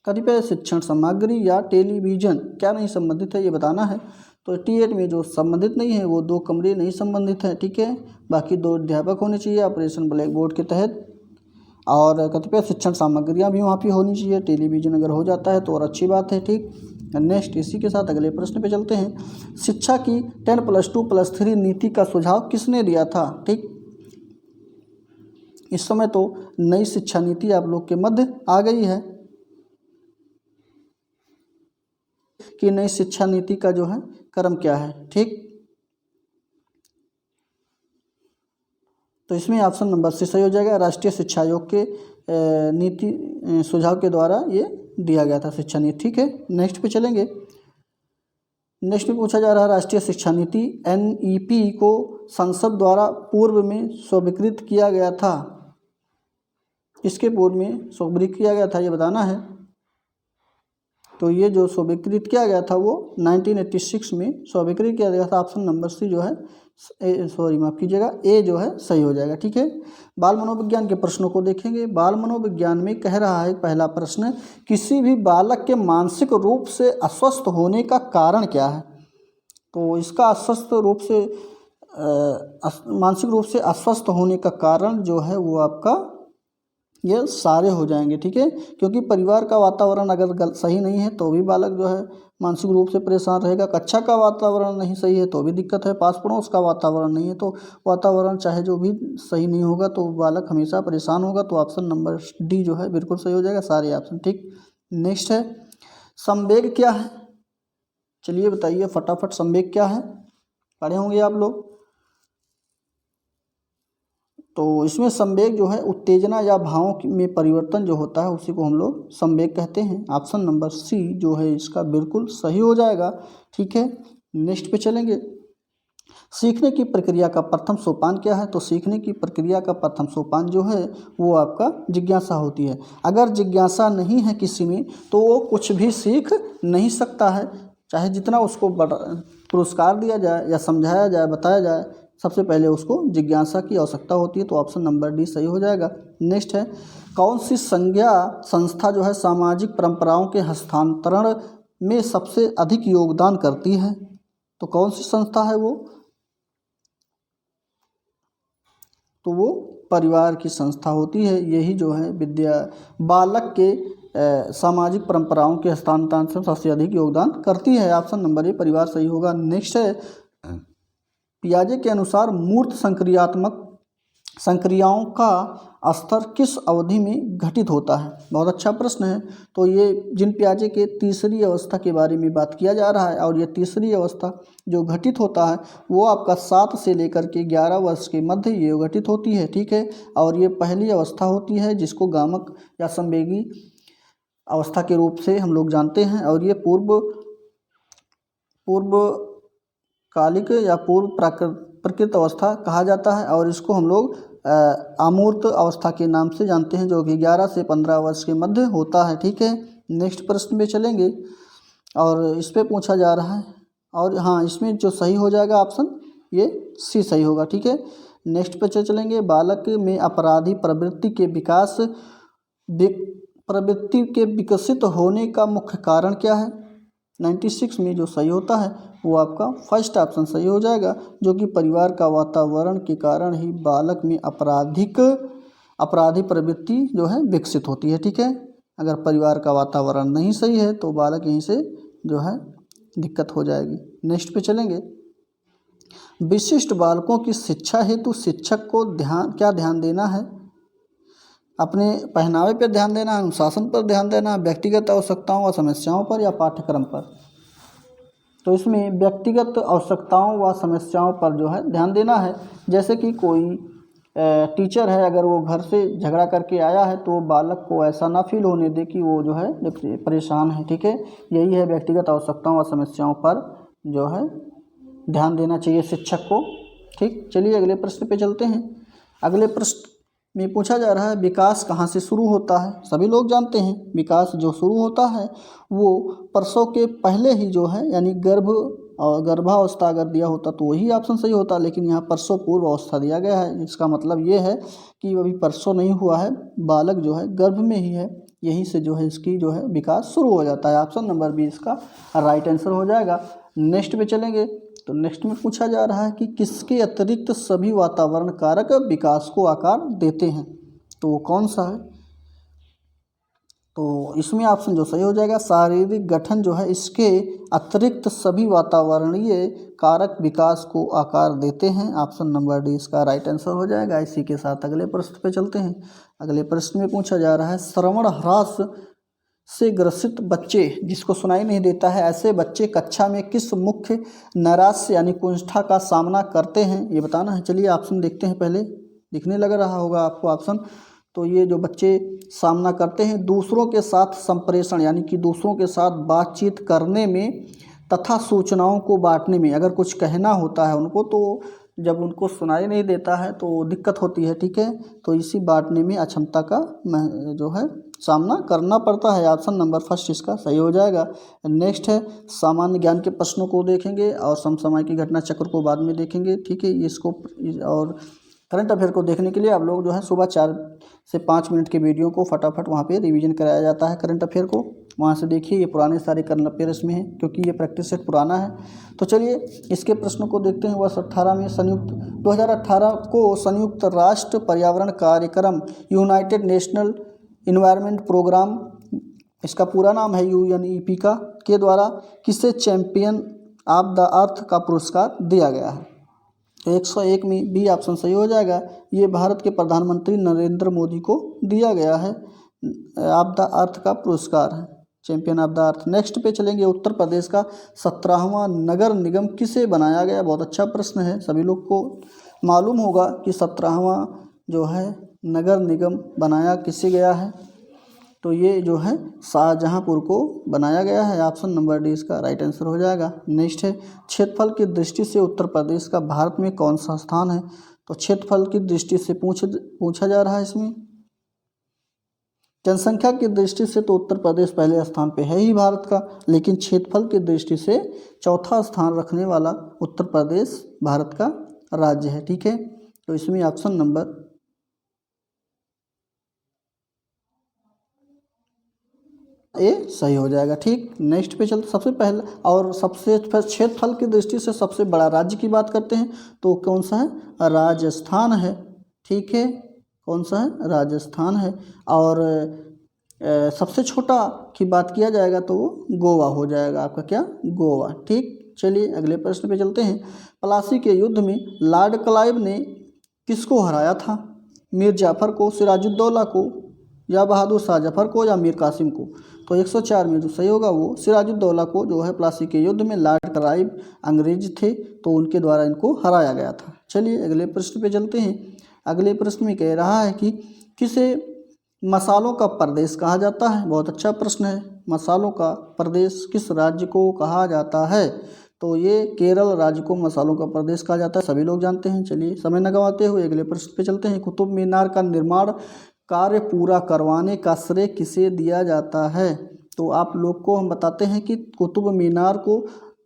कतिपय शिक्षण सामग्री या टेलीविज़न, क्या नहीं संबंधित है ये बताना है। तो T8 में जो संबंधित नहीं है वो 2 कमरे नहीं संबंधित है, ठीक है। बाकी 2 अध्यापक होने चाहिए ऑपरेशन ब्लैक बोर्ड के तहत, और कतिपय शिक्षण सामग्रियाँ भी वहाँ पे होनी चाहिए। टेलीविज़न अगर हो जाता है तो और अच्छी बात है, ठीक। नेक्स्ट, इसी के साथ अगले प्रश्न पे चलते हैं। शिक्षा की 10+2+3 नीति का सुझाव किसने दिया था, ठीक। इस समय तो नई शिक्षा नीति आप लोग के मध्य आ गई है कि नई शिक्षा नीति का जो है क्रम क्या है, ठीक। तो इसमें ऑप्शन नंबर सी सही हो जाएगा। राष्ट्रीय शिक्षा आयोग के नीति सुझाव के द्वारा ये दिया गया था शिक्षा नीति, ठीक है। नेक्स्ट पे चलेंगे। नेक्स्ट में पूछा जा रहा है, राष्ट्रीय शिक्षा नीति NEP को संसद द्वारा पूर्व में स्वीकृत किया गया था, इसके पूर्व में स्वीकृत किया गया था ये बताना है। तो ये जो स्वीकृत किया गया था वो 1986 में स्वीकृत किया गया था। ऑप्शन नंबर सी जो है माफ़ कीजिएगा, ए जो है सही हो जाएगा, ठीक है। बाल मनोविज्ञान के प्रश्नों को देखेंगे। बाल मनोविज्ञान में कह रहा है पहला प्रश्न, किसी भी बालक के मानसिक रूप से अस्वस्थ होने का कारण क्या है। तो इसका मानसिक रूप से अस्वस्थ होने का कारण जो है वो आपका ये सारे हो जाएंगे, ठीक है। क्योंकि परिवार का वातावरण अगर सही नहीं है तो भी बालक जो है मानसिक रूप से परेशान रहेगा। कक्षा का वातावरण नहीं सही है तो भी दिक्कत है। पास पड़ोस का वातावरण नहीं है तो वातावरण चाहे जो भी सही नहीं होगा तो बालक हमेशा परेशान होगा। तो ऑप्शन नंबर डी जो है बिल्कुल सही हो जाएगा, सारे ऑप्शन, ठीक। नेक्स्ट है, संवेग क्या है, चलिए बताइए फटाफट, संवेग क्या है, पढ़े होंगे आप लोग। तो इसमें संवेग जो है उत्तेजना या भावों में परिवर्तन जो होता है उसी को हम लोग संवेग कहते हैं। ऑप्शन नंबर सी जो है इसका बिल्कुल सही हो जाएगा, ठीक है। नेक्स्ट पे चलेंगे। सीखने की प्रक्रिया का प्रथम सोपान क्या है। तो सीखने की प्रक्रिया का प्रथम सोपान जो है वो आपका जिज्ञासा होती है। अगर जिज्ञासा नहीं है किसी में तो वो कुछ भी सीख नहीं सकता है, चाहे जितना उसको पुरस्कार दिया जाए या समझाया जाए, बताया जाए, सबसे पहले उसको जिज्ञासा की आवश्यकता होती है। तो ऑप्शन नंबर डी सही हो जाएगा। नेक्स्ट है, कौन सी संस्था जो है सामाजिक परंपराओं के हस्तांतरण में सबसे अधिक योगदान करती है। तो कौन सी संस्था है वो, तो वो परिवार की संस्था होती है। यही जो है बालक के सामाजिक परंपराओं के हस्तांतरण से सबसे अधिक योगदान करती है। ऑप्शन नंबर ए परिवार सही होगा। नेक्स्ट है, पियाजे के अनुसार मूर्त संक्रियाओं का स्तर किस अवधि में घटित होता है। बहुत अच्छा प्रश्न है। तो ये जिन पियाजे के तीसरी अवस्था के बारे में बात किया जा रहा है, और ये तीसरी अवस्था जो घटित होता है वो आपका 7 से लेकर के 11 वर्ष के मध्य ये घटित होती है, ठीक है। और ये पहली अवस्था होती है जिसको गामक या संवेगी अवस्था के रूप से हम लोग जानते हैं, और ये पूर्व कालिक या पूर्व प्रकृत अवस्था कहा जाता है, और इसको हम लोग अमूर्त अवस्था के नाम से जानते हैं, जो कि 11 से 15 वर्ष के मध्य होता है, ठीक है। नेक्स्ट प्रश्न में चलेंगे, और इस पे पूछा जा रहा है, और हाँ इसमें जो सही हो जाएगा ऑप्शन ये सी सही होगा, ठीक है। नेक्स्ट पे चलेंगे, बालक में अपराधी प्रवृत्ति के विकसित होने का मुख्य कारण क्या है। 96 में जो सही होता है वो आपका फर्स्ट ऑप्शन सही हो जाएगा, जो कि परिवार का वातावरण के कारण ही बालक में अपराधी प्रवृत्ति जो है विकसित होती है, ठीक है। अगर परिवार का वातावरण नहीं सही है तो बालक यहीं से जो है दिक्कत हो जाएगी। नेक्स्ट पे चलेंगे, विशिष्ट बालकों की शिक्षा हेतु शिक्षक को क्या ध्यान देना है। अपने पहनावे पर ध्यान देना, अनुशासन पर ध्यान देना, व्यक्तिगत आवश्यकताओं व समस्याओं पर, या पाठ्यक्रम पर। तो इसमें व्यक्तिगत आवश्यकताओं व समस्याओं पर जो है ध्यान देना है। जैसे कि कोई टीचर है, अगर वो घर से झगड़ा करके आया है तो बालक को ऐसा ना फील होने दे कि वो जो है परेशान है, ठीक है। यही है, व्यक्तिगत आवश्यकताओं व समस्याओं पर जो है ध्यान देना चाहिए शिक्षक को, ठीक। चलिए अगले प्रश्न पे चलते हैं। अगले प्रश्न में पूछा जा रहा है विकास कहाँ से शुरू होता है। सभी लोग जानते हैं विकास जो शुरू होता है वो प्रसव के पहले ही जो है, यानी गर्भावस्था अगर दिया होता तो वही ऑप्शन सही होता, लेकिन यहाँ प्रसव पूर्व अवस्था दिया गया है। इसका मतलब ये है कि अभी प्रसव नहीं हुआ है, बालक जो है गर्भ में ही है, यहीं से जो है इसकी जो है विकास शुरू हो जाता है। ऑप्शन नंबर बी इसका राइट आंसर हो जाएगा। नेक्स्ट पे चलेंगे तो नेक्स्ट में पूछा जा रहा है कि किसके अतिरिक्त सभी वातावरण कारक विकास को आकार देते हैं, तो वो कौन सा है। तो इसमें ऑप्शन जो सही हो जाएगा शारीरिक गठन जो है इसके अतिरिक्त सभी वातावरणीय कारक विकास को आकार देते हैं। ऑप्शन नंबर डी इसका राइट आंसर हो जाएगा। इसी के साथ अगले प्रश्न पे चलते हैं। अगले प्रश्न में पूछा जा रहा है श्रवण ह्रास से ग्रसित बच्चे जिसको सुनाई नहीं देता है, ऐसे बच्चे कक्षा में किस मुख्य नैराश्य यानी कुंठा का सामना करते हैं, ये बताना है। चलिए ऑप्शन देखते हैं, पहले दिखने लग रहा होगा आपको ऑप्शन। तो ये जो बच्चे सामना करते हैं दूसरों के साथ संप्रेषण यानी कि दूसरों के साथ बातचीत करने में तथा सूचनाओं को बांटने में, अगर कुछ कहना होता है उनको तो जब उनको सुनाई नहीं देता है तो दिक्कत होती है, ठीक है। तो इसी बांटने में अक्षमता का जो है सामना करना पड़ता है। ऑप्शन नंबर फर्स्ट इसका सही हो जाएगा। नेक्स्ट है सामान्य ज्ञान के प्रश्नों को देखेंगे और समसामयिक घटना चक्र को बाद में देखेंगे, ठीक है। इसको और करंट अफेयर को देखने के लिए आप लोग जो है सुबह 4 से 5 मिनट के वीडियो को फटाफट वहाँ पे रिवीजन कराया जाता है करंट अफेयर को, वहाँ से देखिए। ये पुराने सारे करंट अफेयर इसमें हैं क्योंकि ये प्रैक्टिस सेट पुराना है। तो चलिए इसके प्रश्नों को देखते हैं। वर्ष 18 में 2018 को संयुक्त राष्ट्र पर्यावरण कार्यक्रम यूनाइटेड नेशनल इन्वायरमेंट प्रोग्राम, इसका पूरा नाम है UNEP का, के द्वारा किसे चैंपियन ऑफ द अर्थ का पुरस्कार दिया गया है। तो 101 में बी ऑप्शन सही हो जाएगा। ये भारत के प्रधानमंत्री नरेंद्र मोदी को दिया गया है ऑफ द अर्थ का पुरस्कार है, champion of the earth. Next पे चलेंगे। उत्तर प्रदेश का 17वां नगर निगम किसे बनाया गया। बहुत अच्छा प्रश्न है, सभी लोग को मालूम होगा कि 17वां जो है नगर निगम बनाया किसे गया है, तो ये जो है शाहजहाँपुर को बनाया गया है। ऑप्शन नंबर डी इसका राइट आंसर हो जाएगा। नेक्स्ट है क्षेत्रफल की दृष्टि से उत्तर प्रदेश का भारत में कौन सा स्थान है। तो क्षेत्रफल की दृष्टि से पूछा जा रहा है इसमें। जनसंख्या की दृष्टि से तो उत्तर प्रदेश पहले स्थान पे है ही भारत का, लेकिन क्षेत्रफल की दृष्टि से चौथा स्थान रखने वाला उत्तर प्रदेश भारत का राज्य है, ठीक है। तो इसमें ऑप्शन नंबर ए सही हो जाएगा, ठीक। नेक्स्ट पे चलते सबसे पहले और सबसे क्षेत्रफल की दृष्टि से सबसे बड़ा राज्य की बात करते हैं तो कौन सा है, राजस्थान है, ठीक है। कौन सा है, राजस्थान है। और सबसे छोटा की बात किया जाएगा तो वो गोवा हो जाएगा आपका, क्या, गोवा, ठीक। चलिए अगले प्रश्न पे चलते हैं। प्लासी के युद्ध में लॉर्ड क्लाइव ने किसको हराया था। मीर जाफ़र को, सिराजुद्दौला को, या बहादुर शाह जफर को, या मीर कासिम को। तो 104 में जो सही होगा वो सिराजुद्दौला को जो है प्लासी के युद्ध में लॉर्ड क्लाइव अंग्रेज थे तो उनके द्वारा इनको हराया गया था। चलिए अगले प्रश्न पे चलते हैं। अगले प्रश्न में कह रहा है कि किसे मसालों का प्रदेश कहा जाता है। बहुत अच्छा प्रश्न है। मसालों का प्रदेश किस राज्य को कहा जाता है। तो ये केरल राज्य को मसालों का प्रदेश कहा जाता है, सभी लोग जानते हैं। चलिए समय न गंवाते हुए अगले प्रश्न पे चलते हैं। कुतुब मीनार का निर्माण कार्य पूरा करवाने का श्रेय किसे दिया जाता है। तो आप लोग को हम बताते हैं कि कुतुब मीनार को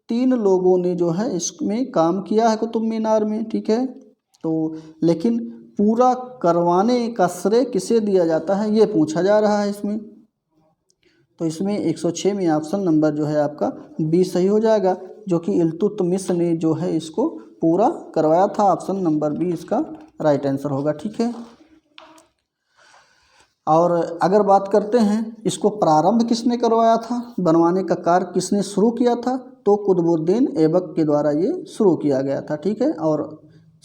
3 लोगों ने जो है इसमें काम किया है कुतुब मीनार में, ठीक है। तो लेकिन पूरा करवाने का श्रेय किसे दिया जाता है ये पूछा जा रहा है इसमें। तो इसमें 106 में ऑप्शन नंबर जो है आपका बी सही हो जाएगा, जो कि इल्तुतमिश ने जो है इसको पूरा करवाया था। ऑप्शन नंबर बी इसका राइट आंसर होगा, ठीक है। और अगर बात करते हैं इसको प्रारंभ किसने करवाया था, बनवाने का कार्य किसने शुरू किया था, तो कुतुबुद्दीन ऐबक के द्वारा ये शुरू किया गया था, ठीक है। और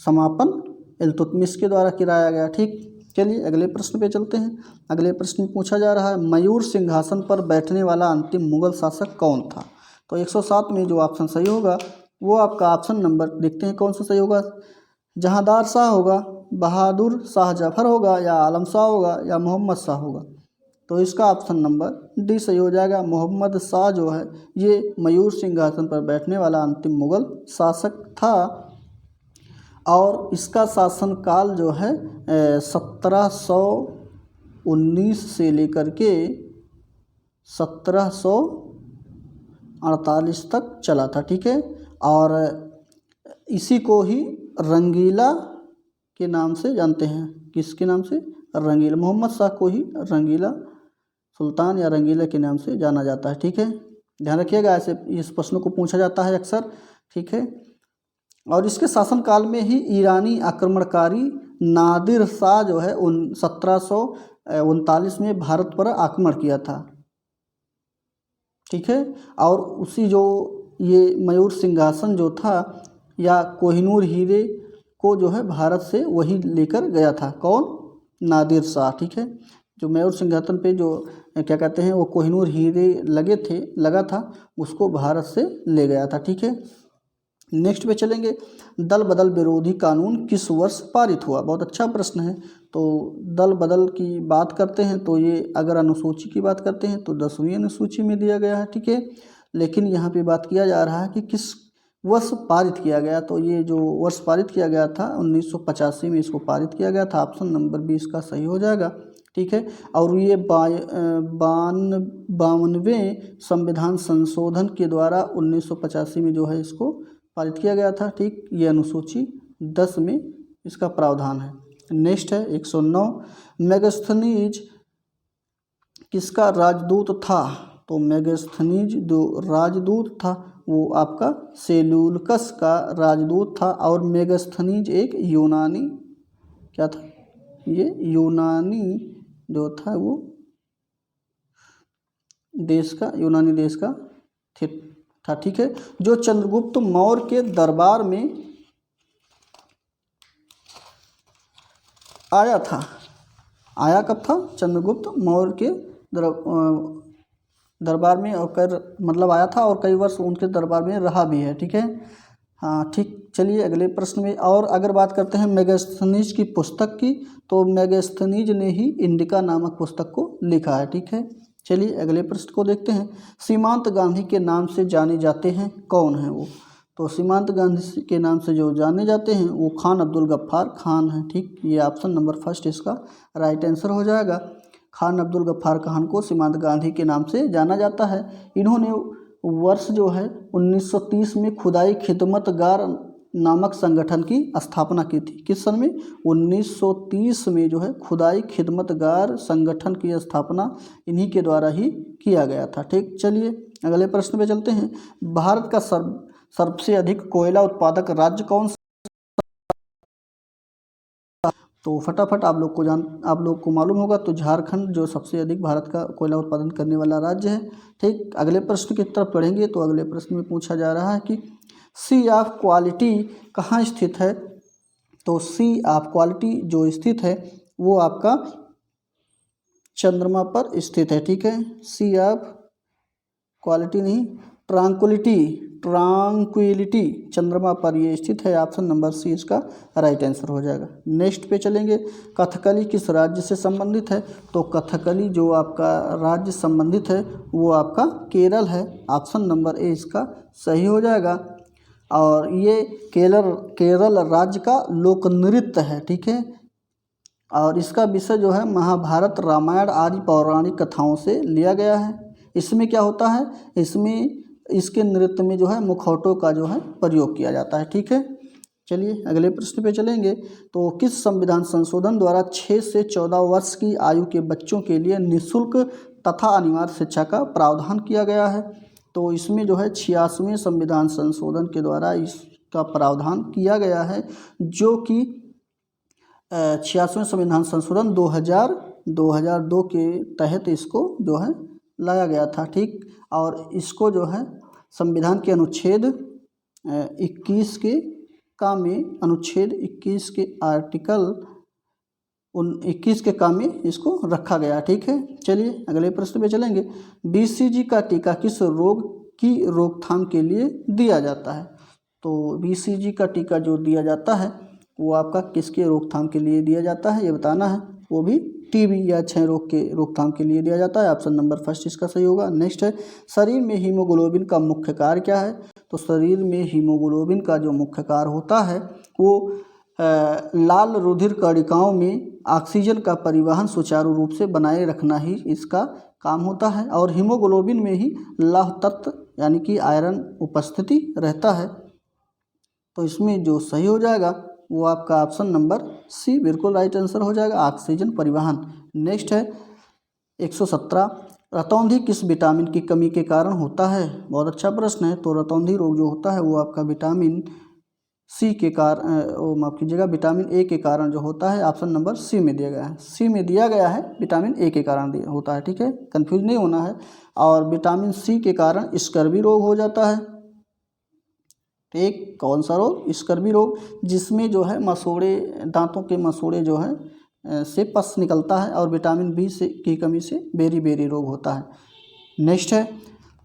समापन इल्तुतमिश के द्वारा कराया गया, ठीक। चलिए अगले प्रश्न पे चलते हैं। अगले प्रश्न में पूछा जा रहा है मयूर सिंहासन पर बैठने वाला अंतिम मुगल शासक कौन था। तो 107 में जो ऑप्शन सही होगा वो आपका ऑप्शन नंबर देखते हैं कौन सा सही होगा। जहांदार शाह होगा, बहादुर शाह जफर होगा, या आलम शाह होगा, या मोहम्मद शाह होगा। तो इसका ऑप्शन नंबर डी सही हो जाएगा। मोहम्मद शाह जो है ये मयूर सिंहासन पर बैठने वाला अंतिम मुगल शासक था। और इसका शासनकाल जो है 1719 से लेकर के 1748 तक चला था, ठीक है। और इसी को ही रंगीला के नाम से जानते हैं। किसके नाम से? रंगीला। मोहम्मद शाह को ही रंगीला सुल्तान या रंगीला के नाम से जाना जाता है, ठीक है। ध्यान रखिएगा, ऐसे इस प्रश्न को पूछा जाता है अक्सर, ठीक है। और इसके शासनकाल में ही ईरानी आक्रमणकारी नादिर शाह जो है 1739 में भारत पर आक्रमण किया था, ठीक है। और उसी जो ये मयूर सिंहासन जो था या कोहिनूर हीरे को जो है भारत से वही लेकर गया था। कौन? नादिर शाह, ठीक है। जो मयूर सिंहासन पे जो क्या कहते हैं वो कोहिनूर हीरे लगा था, उसको भारत से ले गया था, ठीक है। नेक्स्ट पे चलेंगे। दल बदल विरोधी कानून किस वर्ष पारित हुआ? बहुत अच्छा प्रश्न है। तो दल बदल की बात करते हैं तो ये अगर अनुसूची की बात करते हैं तो 10वीं अनुसूची में दिया गया है, ठीक है। लेकिन यहाँ पे बात किया जा रहा है कि किस वर्ष पारित किया गया। तो ये जो वर्ष पारित किया गया था 1985 में इसको पारित किया गया था। ऑप्शन नंबर 20 का सही हो जाएगा, ठीक है। और ये 52वें संविधान संशोधन के द्वारा 1985 में जो है इसको पारित किया गया था, ठीक। ये अनुसूची 10 में इसका प्रावधान है। नेक्स्ट है 109। मेगास्थनीज किसका राजदूत था? तो मेगास्थनीज जो राजदूत था वो आपका सेल्यूकस का राजदूत था। और मेगास्थनीज एक यूनानी क्या था? ये यूनानी जो था वो यूनानी देश का था, ठीक है। जो चंद्रगुप्त मौर्य के दरबार में आया था। आया कब था? चंद्रगुप्त मौर्य के दरबार में, और मतलब आया था और कई वर्ष उनके दरबार में रहा भी है, ठीक है। हाँ, ठीक। चलिए अगले प्रश्न में। और अगर बात करते हैं मेगास्थनीज की पुस्तक की, तो मेगास्थनीज ने ही इंडिका नामक पुस्तक को लिखा है, ठीक है। चलिए अगले प्रश्न को देखते हैं। सीमांत गांधी के नाम से जाने जाते हैं, कौन है वो? तो सीमांत गांधी के नाम से जो जाने जाते हैं वो खान अब्दुल गफ्फार खान है, ठीक। ये ऑप्शन नंबर फर्स्ट इसका राइट आंसर हो जाएगा। खान अब्दुल गफ्फार खान को सीमांत गांधी के नाम से जाना जाता है। इन्होंने वर्ष जो है 1930 में खुदाई खिदमतगार नामक संगठन की स्थापना की थी। किस सन में? 1930 में जो है खुदाई खिदमतगार संगठन की स्थापना इन्हीं के द्वारा ही किया गया था, ठीक। चलिए अगले प्रश्न पे चलते हैं। भारत का सबसे अधिक कोयला उत्पादक राज्य कौन सा? तो फटाफट आप लोग को मालूम होगा, तो झारखंड जो सबसे अधिक भारत का कोयला उत्पादन करने वाला राज्य है, ठीक। अगले प्रश्न की तरफ पढ़ेंगे तो अगले प्रश्न में पूछा जा रहा है कि सी ऑफ क्वालिटी कहाँ स्थित है? तो सी ऑफ क्वालिटी जो स्थित है वो आपका चंद्रमा पर स्थित है, ठीक है। सी ऑफ क्वालिटी नहीं, ट्रांक्विलिटी चंद्रमा पर ये स्थित है। ऑप्शन नंबर सी इसका राइट आंसर हो जाएगा। नेक्स्ट पे चलेंगे। कथकली किस राज्य से संबंधित है? तो कथकली जो आपका राज्य संबंधित है वो आपका केरल है। ऑप्शन नंबर ए इसका सही हो जाएगा। और ये केरल राज्य का लोक नृत्य है, ठीक है। और इसका विषय जो है महाभारत, रामायण आदि पौराणिक कथाओं से लिया गया है। इसमें क्या होता है? इसके नृत्य में जो है मुखौटों का जो है प्रयोग किया जाता है, ठीक है। चलिए अगले प्रश्न पे चलेंगे। तो किस संविधान संशोधन द्वारा 6 से 14 वर्ष की आयु के बच्चों के लिए निःशुल्क तथा अनिवार्य शिक्षा का प्रावधान किया गया है? तो इसमें जो है 86वें संविधान संशोधन के द्वारा इसका प्रावधान किया गया है, जो कि 86वें संविधान संशोधन 2002 के तहत इसको जो है लाया गया था, ठीक। और इसको जो है संविधान के अनुच्छेद 21 के का में अनुच्छेद 21 के आर्टिकल 21 के काम में इसको रखा गया, ठीक है। चलिए अगले प्रश्न पे चलेंगे। BCG का टीका किस रोग की रोकथाम के लिए दिया जाता है? तो BCG का टीका जो दिया जाता है वो आपका किसके रोकथाम के लिए दिया जाता है ये बताना है। वो भी TB या क्षय रोग के रोकथाम के लिए दिया जाता है। ऑप्शन नंबर फर्स्ट इसका सही होगा। नेक्स्ट है, शरीर में हीमोग्लोबिन का मुख्य कार्य क्या है? तो शरीर में हीमोग्लोबिन का जो मुख्य कार्य होता है वो लाल रुधिर कणिकाओं में ऑक्सीजन का परिवहन सुचारू रूप से बनाए रखना ही इसका काम होता है। और हीमोग्लोबिन में ही लौह तत्व यानी कि आयरन उपस्थिति रहता है। तो इसमें जो सही हो जाएगा वो आपका ऑप्शन नंबर सी बिल्कुल राइट आंसर हो जाएगा, ऑक्सीजन परिवहन। नेक्स्ट है 117, रतौंधी किस विटामिन की कमी के कारण होता है? बहुत अच्छा प्रश्न है। तो रतौंधी रोग जो होता है वो आपका विटामिन सी के कारण, माफ़ कीजिएगा, विटामिन ए के कारण जो होता है। ऑप्शन नंबर सी में दिया गया है, सी में दिया गया है विटामिन ए के कारण होता है, ठीक है, कंफ्यूज नहीं होना है। और विटामिन सी के कारण स्कर्वी रोग हो जाता है। ठीक, कौन सा रोग? स्कर्वी रोग, जिसमें जो है मसूड़े, दांतों के मसूड़े जो है से पस निकलता है। और विटामिन बी से की कमी से बेरी रोग होता है। नेक्स्ट है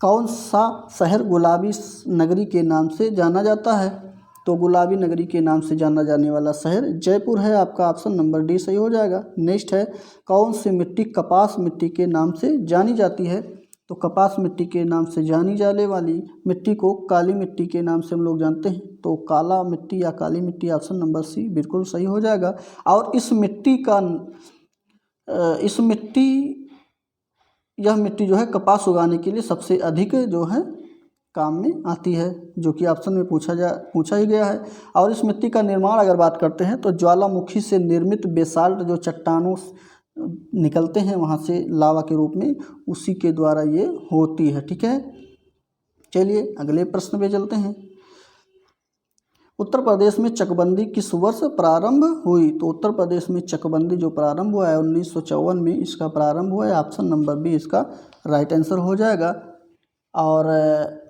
कौन सा शहर गुलाबी नगरी के नाम से जाना जाता है? तो गुलाबी नगरी के नाम से जाना जाने वाला शहर जयपुर है। आपका ऑप्शन नंबर डी सही हो जाएगा। नेक्स्ट है कौन सी मिट्टी कपास मिट्टी के नाम से जानी जाती है? तो कपास मिट्टी के नाम से जानी जाने वाली मिट्टी को काली मिट्टी के नाम से हम लोग जानते हैं। तो काला मिट्टी या काली मिट्टी, ऑप्शन नंबर सी बिल्कुल सही हो जाएगा। और यह मिट्टी जो है कपास उगाने के लिए सबसे अधिक जो है काम में आती है, जो कि ऑप्शन में पूछा ही गया है। और इस मिट्टी का निर्माण अगर बात करते हैं तो ज्वालामुखी से निर्मित बेसाल्ट जो चट्टानों निकलते हैं वहाँ से लावा के रूप में, उसी के द्वारा ये होती है, ठीक है। चलिए अगले प्रश्न पे चलते हैं। उत्तर प्रदेश में चकबंदी किस वर्ष प्रारंभ हुई? तो उत्तर प्रदेश में चकबंदी जो प्रारंभ हुआ है 1954 में इसका प्रारंभ हुआ है। ऑप्शन नंबर बी इसका राइट आंसर हो जाएगा। और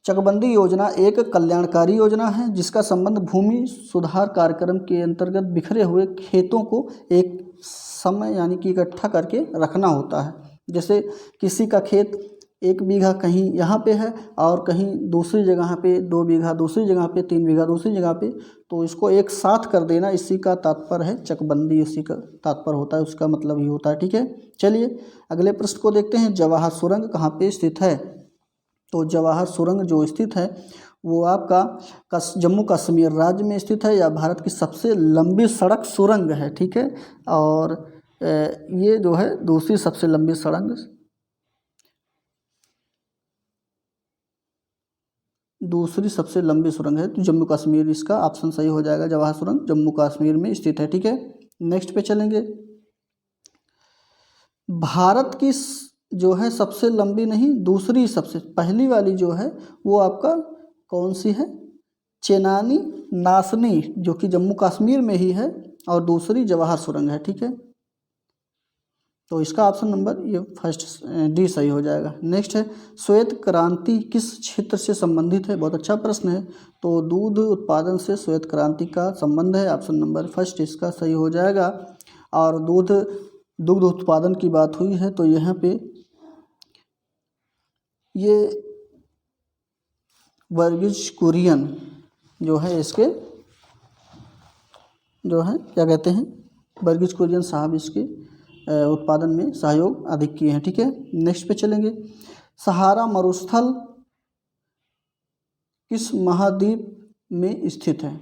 चकबंदी योजना एक कल्याणकारी योजना है जिसका संबंध भूमि सुधार कार्यक्रम के अंतर्गत बिखरे हुए खेतों को एक समय यानी कि इकट्ठा करके रखना होता है। जैसे किसी का खेत 1 बीघा कहीं यहाँ पे है और कहीं दूसरी जगह पे 2 बीघा, दूसरी जगह पे 3 बीघा, दूसरी जगह पे, तो इसको एक साथ कर देना, इसी का तात्पर्य है चकबंदी, इसी का तात्पर्य होता है, उसका मतलब ही होता है, ठीक है। चलिए अगले प्रश्न को देखते हैं। जवाहर सुरंग कहाँ पे स्थित है? तो जवाहर सुरंग जो स्थित है वो आपका जम्मू कश्मीर राज्य में स्थित है। या भारत की सबसे लंबी सड़क सुरंग है, ठीक है। और ये जो है दूसरी सबसे लंबी सुरंग है। तो जम्मू कश्मीर इसका ऑप्शन सही हो जाएगा। जवाहर सुरंग जम्मू कश्मीर में स्थित है, ठीक है। नेक्स्ट पे चलेंगे। भारत की जो है सबसे लंबी नहीं, दूसरी सबसे पहली वाली जो है वो आपका कौन सी है? चेनानी नासनी, जो कि जम्मू कश्मीर में ही है। और दूसरी जवाहर सुरंग है, ठीक है। तो इसका ऑप्शन नंबर ये फर्स्ट डी सही हो जाएगा। नेक्स्ट है श्वेत क्रांति किस क्षेत्र से संबंधित है? बहुत अच्छा प्रश्न है। तो दूध उत्पादन से श्वेत क्रांति का संबंध है। ऑप्शन नंबर फर्स्ट इसका सही हो जाएगा। और दुग्ध उत्पादन की बात हुई है तो यहाँ पे ये वर्गीज कुरियन जो है इसके जो है क्या कहते हैं, वर्गीज कुरियन साहब इसके उत्पादन में सहयोग अधिक किए हैं, ठीक है। नेक्स्ट पे चलेंगे। सहारा मरुस्थल किस महाद्वीप में स्थित है?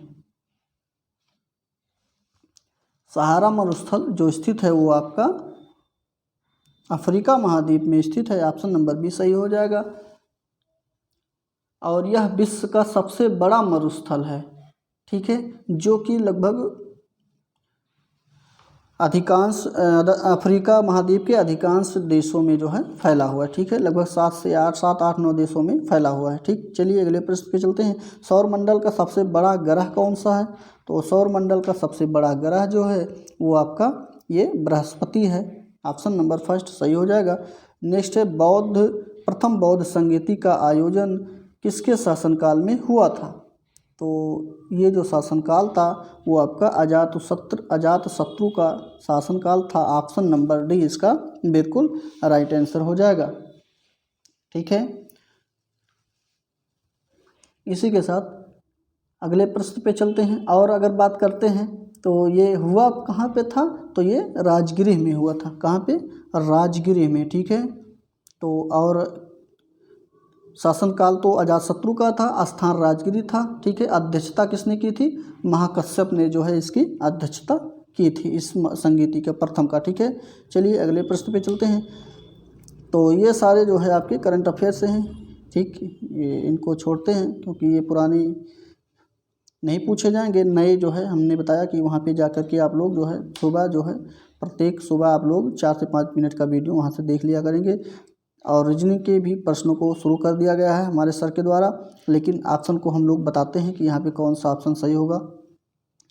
सहारा मरुस्थल जो स्थित है वो आपका अफ्रीका महाद्वीप में स्थित है। ऑप्शन नंबर बी सही हो जाएगा। और यह विश्व का सबसे बड़ा मरुस्थल है, ठीक है, जो कि लगभग अधिकांश अफ्रीका महाद्वीप के अधिकांश देशों में जो है फैला हुआ है, ठीक है। लगभग 7-8-9 देशों में फैला हुआ है, ठीक। चलिए अगले प्रश्न पे चलते हैं। सौरमंडल का सबसे बड़ा ग्रह कौन सा है? तो सौरमंडल का सबसे बड़ा ग्रह जो है वो आपका ये बृहस्पति है। ऑप्शन नंबर फर्स्ट सही हो जाएगा। नेक्स्ट है प्रथम बौद्ध संगीति का आयोजन किसके शासनकाल में हुआ था? तो ये जो शासनकाल था वो आपका अजातशत्रु का शासनकाल था। ऑप्शन नंबर डी इसका बिल्कुल राइट आंसर हो जाएगा, ठीक है। इसी के साथ अगले प्रश्न पे चलते हैं। और अगर बात करते हैं तो ये हुआ कहाँ पे था? तो ये राजगृह में हुआ था। कहाँ पे? राजगृह में, ठीक है। तो और शासनकाल तो अजातशत्रु का था, स्थान राजगिरी था, ठीक है। अध्यक्षता किसने की थी? महाकश्यप ने जो है इसकी अध्यक्षता की थी इस संगीति के प्रथम का, ठीक है। चलिए अगले प्रश्न पे चलते हैं। तो ये सारे जो है आपके करंट अफेयर्स हैं, ठीक। ये इनको छोड़ते हैं क्योंकि ये पुरानी नहीं पूछे जाएंगे। नए जो है हमने बताया कि वहाँ पे जाकर के आप लोग जो है सुबह जो है प्रत्येक सुबह आप लोग 4 से 5 मिनट का वीडियो वहाँ से देख लिया करेंगे। और रीजनिंग के भी प्रश्नों को शुरू कर दिया गया है हमारे सर के द्वारा, लेकिन ऑप्शन को हम लोग बताते हैं कि यहाँ पे कौन सा ऑप्शन सही होगा।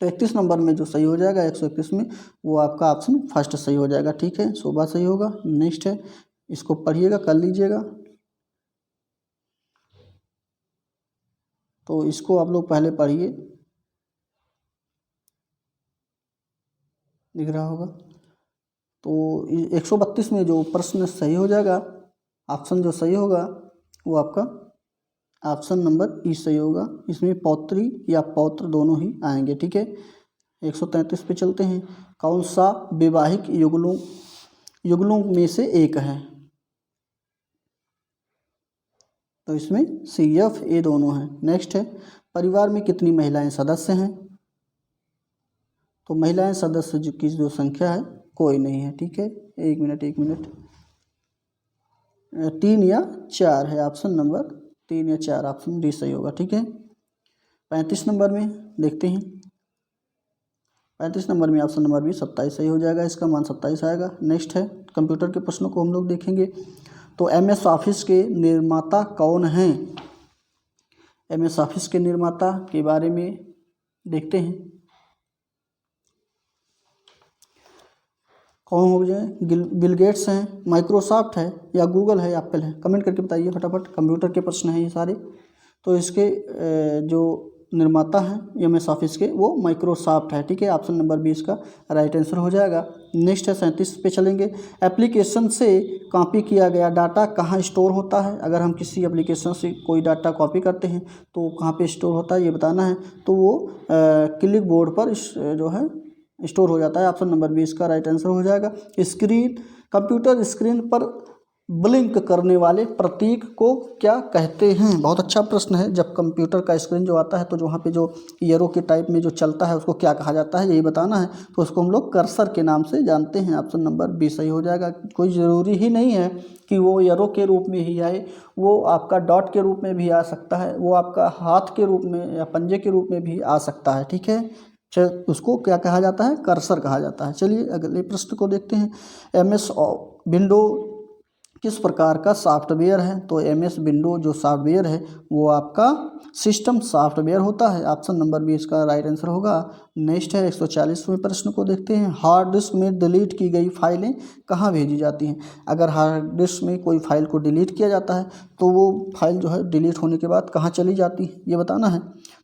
तो 31 नंबर में जो सही हो जाएगा 131 में, वो आपका ऑप्शन फर्स्ट सही हो जाएगा, ठीक है। सुबह सही होगा। नेक्स्ट है, इसको पढ़िएगा, कर लीजिएगा। तो इसको आप लोग पहले पढ़िए, दिख रहा होगा। तो 132 में जो प्रश्न सही हो जाएगा, ऑप्शन जो सही होगा वो आपका ऑप्शन नंबर ई सही होगा। इसमें पौत्री या पौत्र दोनों ही आएंगे, ठीक है। 133 पे चलते हैं। कौन सा वैवाहिक युगलों में से एक है? तो इसमें CF A दोनों हैं। नेक्स्ट है, परिवार में कितनी महिलाएं सदस्य हैं? तो महिलाएं सदस्य की जो संख्या है कोई नहीं है, ठीक है। एक मिनट 3 या 4 है, ऑप्शन नंबर 3 या 4 ऑप्शन डी सही होगा, ठीक है। 35 नंबर में देखते हैं। 35 नंबर में ऑप्शन नंबर बी 27 सही हो जाएगा, इसका मान 27 आएगा। नेक्स्ट है, कंप्यूटर के प्रश्नों को हम लोग देखेंगे। तो MS ऑफिस के निर्माता कौन हैं? MS ऑफिस के निर्माता के बारे में देखते हैं। कौन हो जाए? बिल गेट्स हैं, माइक्रोसॉफ्ट है, या गूगल है, या एप्पल है? कमेंट करके बताइए फटाफट। कंप्यूटर के प्रश्न हैं ये सारे। तो इसके जो निर्माता हैं MS ऑफिस के वो माइक्रोसॉफ्ट है, ठीक है। ऑप्शन नंबर 20 का राइट आंसर हो जाएगा। नेक्स्ट है 37 पे चलेंगे। एप्लीकेशन से कॉपी किया गया डाटा कहाँ स्टोर होता है? अगर हम किसी एप्लीकेशन से कोई डाटा कॉपी करते हैं तो कहाँ पे स्टोर होता है ये बताना है। तो वो क्लिक बोर्ड पर जो है स्टोर हो जाता है। ऑप्शन नंबर 20 का राइट आंसर हो जाएगा। कंप्यूटर स्क्रीन पर ब्लिंक करने वाले प्रतीक को क्या कहते हैं? बहुत अच्छा प्रश्न है। जब कंप्यूटर का स्क्रीन जो आता है तो वहाँ पे जो एरो के टाइप में जो चलता है उसको क्या कहा जाता है, यही बताना है। तो उसको हम लोग कर्सर के नाम से जानते हैं। ऑप्शन नंबर 20 सही हो जाएगा। कोई ज़रूरी ही नहीं है कि वो एरो के रूप में ही आए, वो आपका डॉट के रूप में भी आ सकता है, वो आपका हाथ के रूप में या पंजे के रूप में भी आ सकता है, ठीक है। उसको क्या कहा जाता है? कर्सर कहा जाता है। चलिए अगले प्रश्न को देखते हैं। MS विंडो किस प्रकार का सॉफ्टवेयर है? तो MS विंडो जो सॉफ्टवेयर है वो आपका सिस्टम सॉफ्टवेयर होता है। ऑप्शन नंबर 20 का राइट आंसर होगा। नेक्स्ट है 140वें प्रश्न को देखते हैं। हार्ड डिस्क में डिलीट की गई फाइलें कहाँ भेजी जाती हैं? अगर हार्ड डिस्क में कोई फाइल को डिलीट किया जाता है तो वो फाइल जो है डिलीट होने के बाद कहाँ चली जाती है ये बताना है।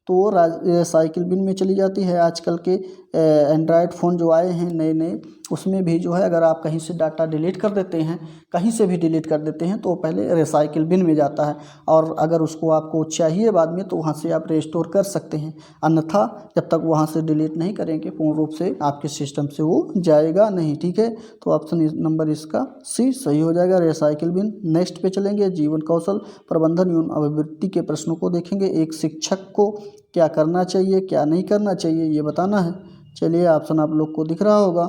तो वो साइकिल बिन में चली जाती है। आजकल के एंड्रॉयड फ़ोन जो आए हैं नए नए, उसमें भी जो है अगर आप कहीं से डाटा डिलीट कर देते हैं, कहीं से भी डिलीट कर देते हैं, तो वो पहले रिसाइकिल बिन में जाता है। और अगर उसको आपको चाहिए बाद में तो वहाँ से आप रिस्टोर कर सकते हैं। अन्यथा जब तक वहाँ से डिलीट नहीं करेंगे पूर्ण रूप से आपके सिस्टम से वो जाएगा नहीं, ठीक है। तो ऑप्शन नंबर इसका सी सही हो जाएगा, रिसाइकिल बिन। नेक्स्ट पे चलेंगे। जीवन कौशल प्रबंधन एवं अभिवृद्धि के प्रश्नों को देखेंगे। एक शिक्षक को क्या करना चाहिए, क्या नहीं करना चाहिए, ये बताना है। चलिए ऑप्शन आप लोग को दिख रहा होगा।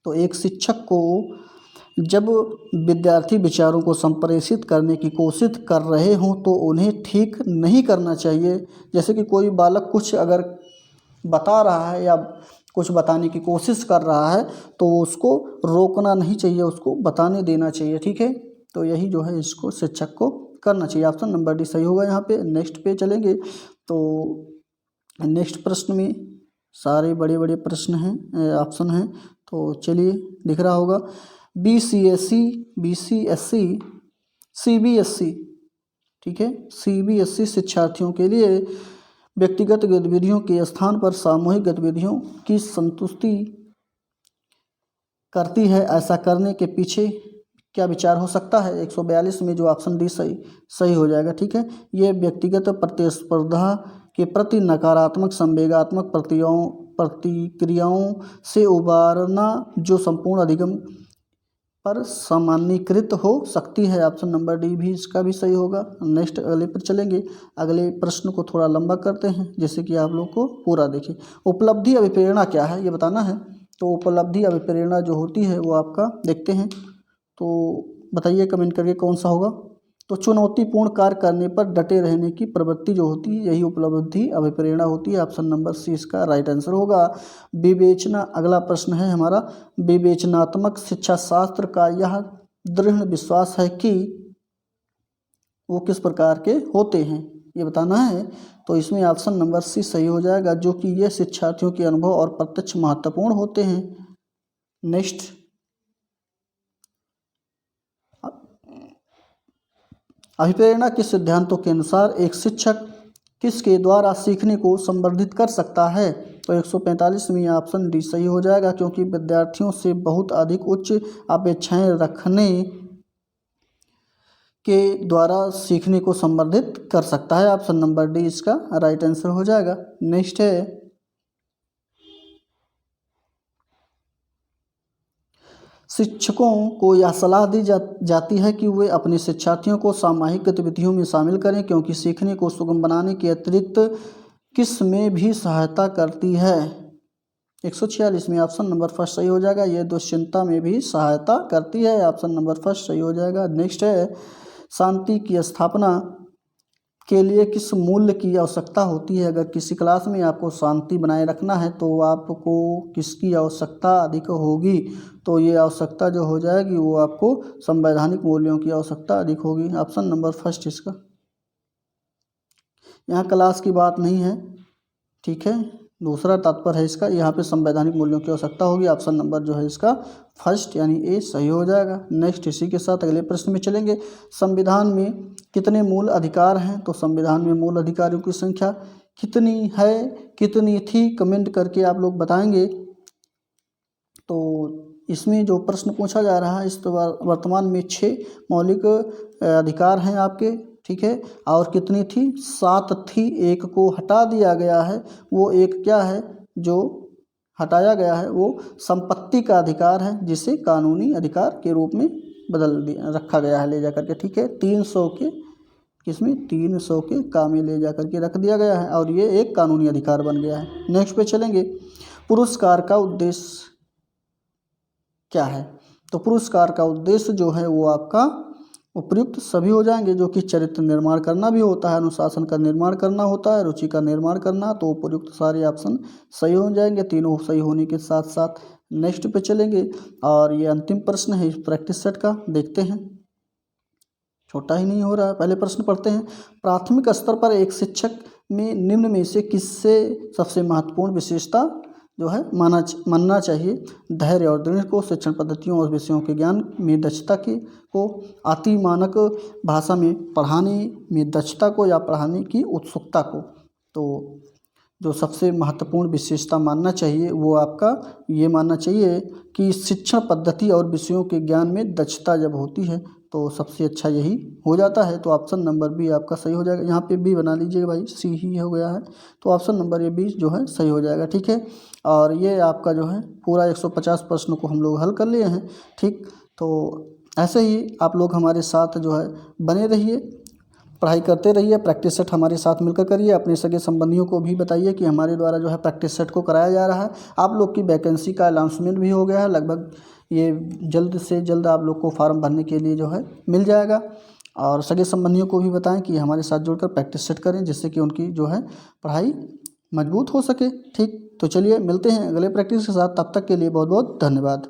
तो एक शिक्षक को जब विद्यार्थी विचारों को संप्रेषित करने की कोशिश कर रहे हों तो उन्हें ठीक नहीं करना चाहिए। जैसे कि कोई बालक कुछ अगर बता रहा है या कुछ बताने की कोशिश कर रहा है तो उसको रोकना नहीं चाहिए, उसको बताने देना चाहिए, ठीक है। तो यही जो है इसको शिक्षक को करना चाहिए। ऑप्शन नंबर डी सही होगा यहाँ पे। नेक्स्ट पे चलेंगे। तो नेक्स्ट प्रश्न में सारे बड़े बड़े प्रश्न हैं, ऑप्शन हैं। तो चलिए दिख रहा होगा। BCSE, BCSE, CBSE, ठीक है। CBSE शिक्षार्थियों के लिए व्यक्तिगत गतिविधियों के स्थान पर सामूहिक गतिविधियों की संतुष्टि करती है। ऐसा करने के पीछे क्या विचार हो सकता है? 142 में जो ऑप्शन डी सही हो जाएगा, ठीक है। ये व्यक्तिगत प्रतिस्पर्धा के प्रति नकारात्मक संवेगात्मक प्रतिक्रियाओं से उबारना जो संपूर्ण अधिगम पर सामान्यीकृत हो सकती है। ऑप्शन नंबर डी भी इसका भी सही होगा। नेक्स्ट अगले पर चलेंगे। अगले प्रश्न को थोड़ा लंबा करते हैं जैसे कि आप लोग को पूरा देखें। उपलब्धि अभिप्रेरणा क्या है ये बताना है। तो उपलब्धि अभिप्रेरणा जो होती है वो आपका देखते हैं, तो बताइए कमेंट करके कौन सा होगा। तो चुनौतीपूर्ण कार्य करने पर डटे रहने की प्रवृत्ति जो होती है यही उपलब्धि अभिप्रेरणा होती है। ऑप्शन नंबर सी इसका राइट आंसर होगा। विवेचना, अगला प्रश्न है हमारा, विवेचनात्मक शिक्षा शास्त्र का यह दृढ़ विश्वास है कि वो किस प्रकार के होते हैं ये बताना है। तो इसमें ऑप्शन नंबर सी सही हो जाएगा, जो कि ये शिक्षार्थियों के अनुभव और प्रत्यक्ष महत्वपूर्ण होते हैं। नेक्स्ट, अभिप्रेरणा के सिद्धांतों के अनुसार एक शिक्षक किसके द्वारा सीखने को संवर्धित कर सकता है। तो 145वीं ऑप्शन डी सही हो जाएगा, क्योंकि विद्यार्थियों से बहुत अधिक उच्च अपेक्षाएं रखने के द्वारा सीखने को संवर्धित कर सकता है। ऑप्शन नंबर डी इसका राइट आंसर हो जाएगा। नेक्स्ट है, शिक्षकों को यह सलाह दी जाती है कि वे अपने शिक्षार्थियों को सामूहिक गतिविधियों में शामिल करें, क्योंकि सीखने को सुगम बनाने के अतिरिक्त किस में भी सहायता करती है। 146 में ऑप्शन नंबर फर्स्ट सही हो जाएगा, ये दुश्चिंता में भी सहायता करती है। ऑप्शन नंबर फर्स्ट सही हो जाएगा। नेक्स्ट है, शांति की स्थापना के लिए किस मूल्य की आवश्यकता होती है। अगर किसी क्लास में आपको शांति बनाए रखना है तो आपको किसकी आवश्यकता अधिक होगी। तो ये आवश्यकता जो हो जाएगी वो आपको संवैधानिक मूल्यों की आवश्यकता अधिक होगी। ऑप्शन नंबर फर्स्ट इसका, यहाँ क्लास की बात नहीं है, ठीक है, दूसरा तात्पर्य है इसका, यहाँ पे संवैधानिक मूल्यों की आवश्यकता होगी। ऑप्शन नंबर जो है इसका फर्स्ट यानी ए सही हो जाएगा। नेक्स्ट, इसी के साथ अगले प्रश्न में चलेंगे। संविधान में कितने मूल अधिकार हैं। तो संविधान में मूल अधिकारों की संख्या कितनी है, कितनी थी, कमेंट करके आप लोग बताएंगे। तो इसमें जो प्रश्न पूछा जा रहा है, इस वर्तमान में 6 मौलिक अधिकार हैं आपके, ठीक है, और कितनी थी, 7 थी, एक को हटा दिया गया है। वो एक क्या है जो हटाया गया है, वो संपत्ति का अधिकार है, जिसे कानूनी अधिकार के रूप में बदल दिया रखा गया है ले जा करके, ठीक है, 300 के किसमें 300 के काम में ले जा करके रख दिया गया है और ये एक कानूनी अधिकार बन गया है। नेक्स्ट पे चलेंगे, पुरस्कार का उद्देश्य क्या है। तो पुरस्कार का उद्देश्य जो है वो आपका उपयुक्त सभी हो जाएंगे, जो कि चरित्र निर्माण करना भी होता है, अनुशासन का निर्माण करना होता है, रुचि का निर्माण करना। तो उपयुक्त सारे ऑप्शन सही हो जाएंगे, तीनों सही होने के साथ साथ। नेक्स्ट पे चलेंगे और ये अंतिम प्रश्न है इस प्रैक्टिस सेट का, देखते हैं, छोटा ही नहीं हो रहा है। पहले प्रश्न पढ़ते हैं। प्राथमिक स्तर पर एक शिक्षक में निम्न में से किससे सबसे महत्वपूर्ण विशेषता जो है मानना चाहिए। धैर्य और दृढ़ को, शिक्षण पद्धतियों और विषयों के ज्ञान में दक्षता को, अति मानक भाषा में पढ़ाने में दक्षता को, या पढ़ाने की उत्सुकता को। तो जो सबसे महत्वपूर्ण विशेषता मानना चाहिए वो आपका ये मानना चाहिए कि शिक्षण पद्धति और विषयों के ज्ञान में दक्षता जब होती है तो सबसे अच्छा यही हो जाता है। तो ऑप्शन नंबर बी आपका सही हो जाएगा। यहाँ पे बी बना लीजिएगा भाई, सी ही हो गया है, तो ऑप्शन नंबर ये बी जो है सही हो जाएगा, ठीक है। और ये आपका जो है पूरा 150 प्रश्नों को हम लोग हल कर लिए हैं, ठीक। तो ऐसे ही आप लोग हमारे साथ जो है बने रहिए, पढ़ाई करते रहिए, प्रैक्टिस सेट हमारे साथ मिलकर करिए। अपने सगे संबंधियों को भी बताइए कि हमारे द्वारा जो है प्रैक्टिस सेट को कराया जा रहा है। आप लोग की वैकेंसी का अनाउंसमेंट भी हो गया है, लगभग ये जल्द से जल्द आप लोग को फॉर्म भरने के लिए जो है मिल जाएगा। और सगे संबंधियों को भी बताएं कि हमारे साथ जुड़कर प्रैक्टिस सेट करें, जिससे कि उनकी जो है पढ़ाई मजबूत हो सके, ठीक। तो चलिए मिलते हैं अगले प्रैक्टिस के साथ, तब तक के लिए बहुत बहुत धन्यवाद।